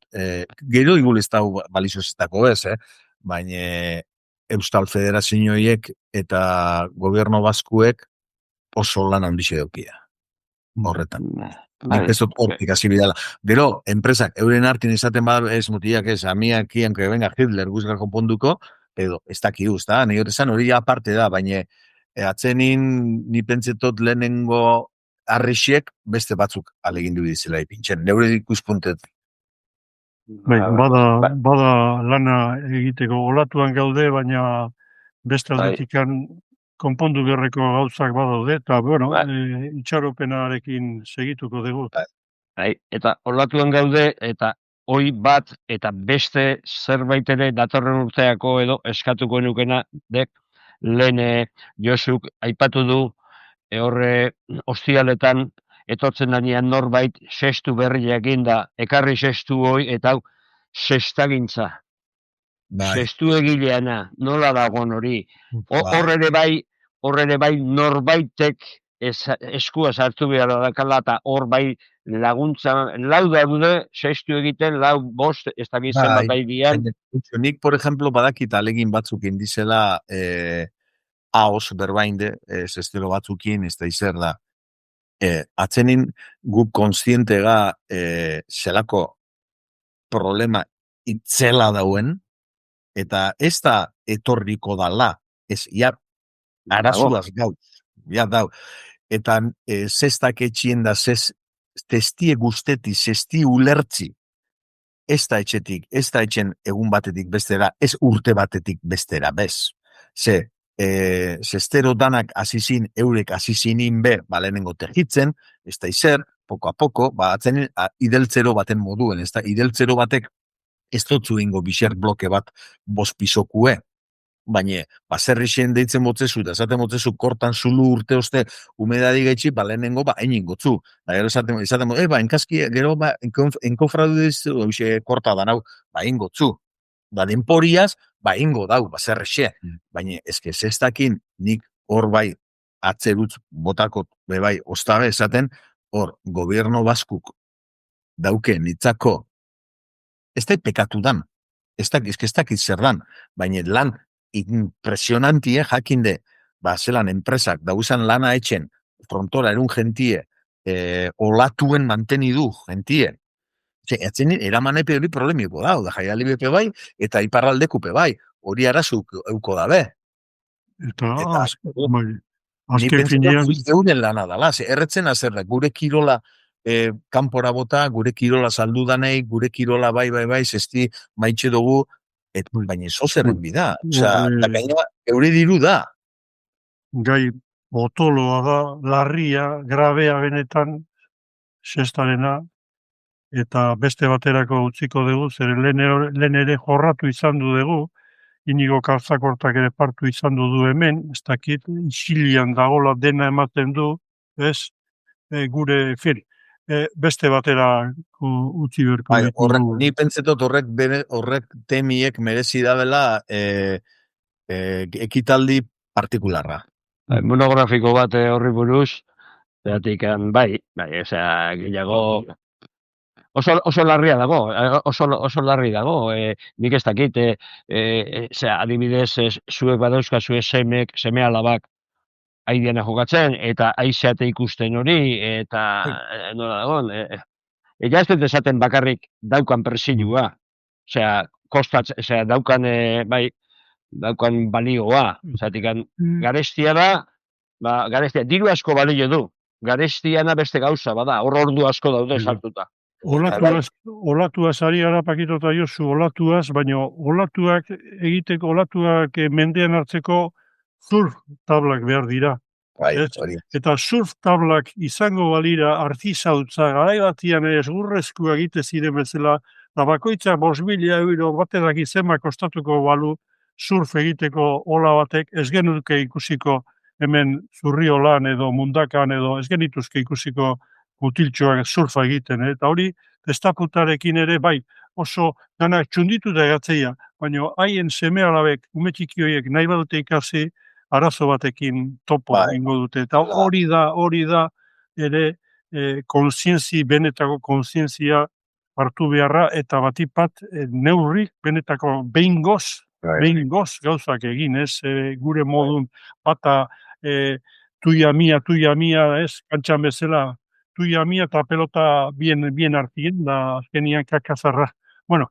gero igul ez da balizozitako ez, baina Euskal Federazioiek eta goberno baskuek oso lan handixe daukia. Horretan. Nik ez dut hortik hasi bidala. Gero, enpresak, euren hartin izaten ez mutiak ez, amiak ian, que venga Hitler guzgar konponduko, edo, ez dakidu, ez da, nahi horrezan hori aparte da, baina atzenin ni pentsetot lehenengo arrixiek beste batzuk alegindu bidizela ipintzen. Neure ikuspuntet. Bada lana egiteko olatuan gaude, baina beste aldetikan konpondu beharreko gauzak badaude, eta, itxaropenarekin segituko dugu. Eta olatuan gaude, eta hoi bat, eta beste zerbait ere datorren urteako edo eskatuko nukena, lehen Josuk aipatu du, horre ostialetan etortzen danean norbait sestu berri egin da, ekarri sestu hoi, eta hau sestagintza. Sestu egileana, nola dagoen hori. Horre bai norbaitek eskua sartu behar dakala, eta hor bai laguntza, lau daude sestu egiten, lau bost, ez da gizan bat aidian. Nik, por ejemplo, badakit alegin batzuk indizela haos berbainde, estilo batzukin, ez da izer da. Atzenin guk konstientega zelako problema itzela dauen, eta ez da etorriko dala, ez, arazuaz gauz, dau. Eta zestak etxien da, testie guzteti, zesti ulertzi, ez da etxetik, ez da etxen egun batetik bestera, ez urte batetik bestera, bez. Zestero danak azizin, eurek azizinin be, lehenengo tejitzen, ez da izer, poko a poko, atzenen ideltzero baten moduen, ez da, ideltzero batek ez dutzu ingo bixer bloke bat bospizokue, baina, zerrixen deitzen motzezu, eta esaten motzezu, kortan zulu urte oste, humedadi gaitxi, lehenengo, hain ingotzu. Gero esaten, enkaski, gero, enkofradu dizu, korta danau, ingotzu. Denporiaz, ingo dau, zerrixe. Baina, ezke, zestakin, nik hor bai, atzerutz botakot, bai, ostabe esaten, hor, gobierno baskuk dauke nitzako, ez da pekatu dan, ez dakit zer dan, baina lan impresionantie jakinde, zelan enpresak dauzan lana etxen, frontora erun gentie, olatuen mantenidu gentie, etzenin eramanepe hori problemiko da, Jaialibepe bai, eta iparraldekupe bai, hori arazuk euko dabe. Eta azken finean euren lana dala, erretzen azerra, gure kirola kanpora bota, gure kirola saldu danei, gure kirola bai, zesti maitxe dugu, baina eso zerren bida. Da gaina, eure diru da. Gai Potoloa da, larria, grabea benetan, sextarena, eta beste baterako utziko dugu, zeren lehen ere jorratu izan du dugu, Inigo Kaltzakortak ere partu izan du hemen, ez dakit, isilian dagola dena ematen du, ez, gure, beste batera utzi berko Bai, ditu. ni pentsetot horrek temiek merezi dabela ekitaldi partikularra. Monografiko bat horri buruz, zeratik, bai, osea, gehiago, oso larria dago, oso larri dago, nik ez dakit, adibidez, zuek badauzka, zuek seme alabak, haidiana jokatzen, eta aizeate ikusten hori, eta nola dagoen, ja ez dut esaten bakarrik daukan presilua, osea, daukan balioa, zatik, garestia da, garestia, diru asko balio du, garestiana beste gauza, bada, hor ordu asko daude sartuta. Olatuaz ari gara Pakito eta Josu, olatuaz, baina olatuak egiteko, olatuak mendean hartzeko surf tablak behar dira. Eta surf tablak izango balira artizautza, garai batian esgurrezkoa egite ziren bezala, eta bakoitza 5.000 euro baterak izema kostatuko balu surf egiteko ola batek, ez genuke ikusiko hemen Zurriolan edo Mundakan edo ez genituzke ikusiko mutiltxoak surfa egiten, eta hori destaputarekin ere bai oso gana txunditu da egatzeia, baina haien seme alabek, umetxiki horiek nahi badute ikasi, arazo batekin topo ingo dute. Eta hori da ere benetako kontzientzia hartu beharra, eta batipat neurrik benetako behingoz gauzak egin, ez, gure modun bata tuia mia, ez, kantxan bezala, tuia mia eta pelota bien hartien, da azkenian kakazarra. Bueno,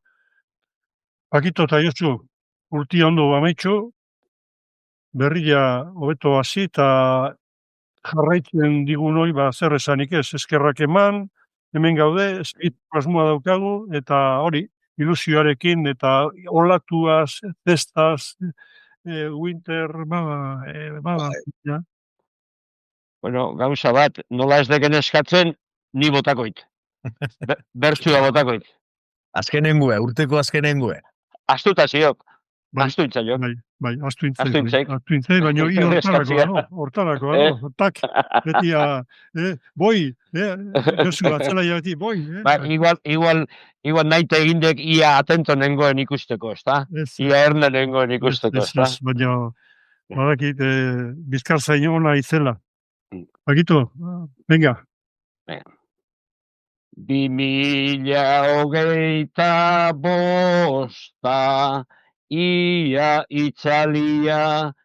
Pakito eta Josu, urti ondo bametxo, berria hobeto hasi eta jarraitzen digun hori, zer esanik ez, eskerrak eman, hemen gaude, asmoa daukagu, eta hori, ilusioarekin, eta olatuaz, testaz, winter, ja. Bueno, gauza bat, nola ez deken eskatzen, ni botakoit. Bertxua botakoit. Azkenengue, urteko azkenengue. Astuitaziok. Astuitzaiok. Bai, astuintzai, baina hortarako, tak, betia, boi, Josu, atzela jabeti, boi. Igual naite egindek ia atento nengoen ikusteko, ezta? Ia erne nengoen ikusteko, ezta? Baina, badakit, bizkar zainona izela. Pakito, venga. 2025 ia itzalia,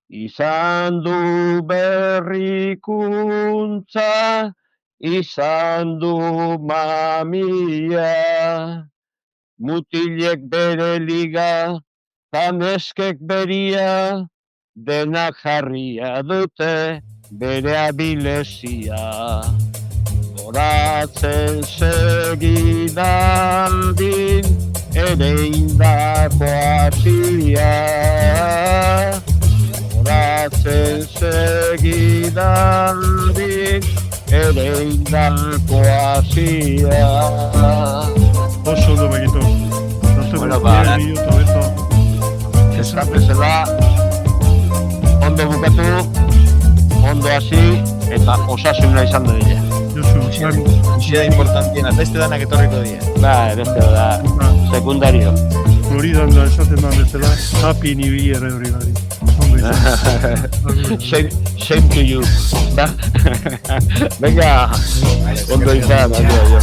izan du berrikuntza, izan du mamia, mutilek bere liga, taneskek beria, denak jarria dute bere abilezia. Horatzen segidaldin ere indako hasia. Horatzen segidaldin ere indako hasia. Oso ondo Pakito. Bueno, esan bezala, ondo bukatu, ondo hasi, eta osasuna izan da dira. Xida importantiena, beste danak etorriko dira. Beste da, sekundario. Floridan da esaten da bezala, happy new year everybody. Same to you. Venga, ondo izan, adio.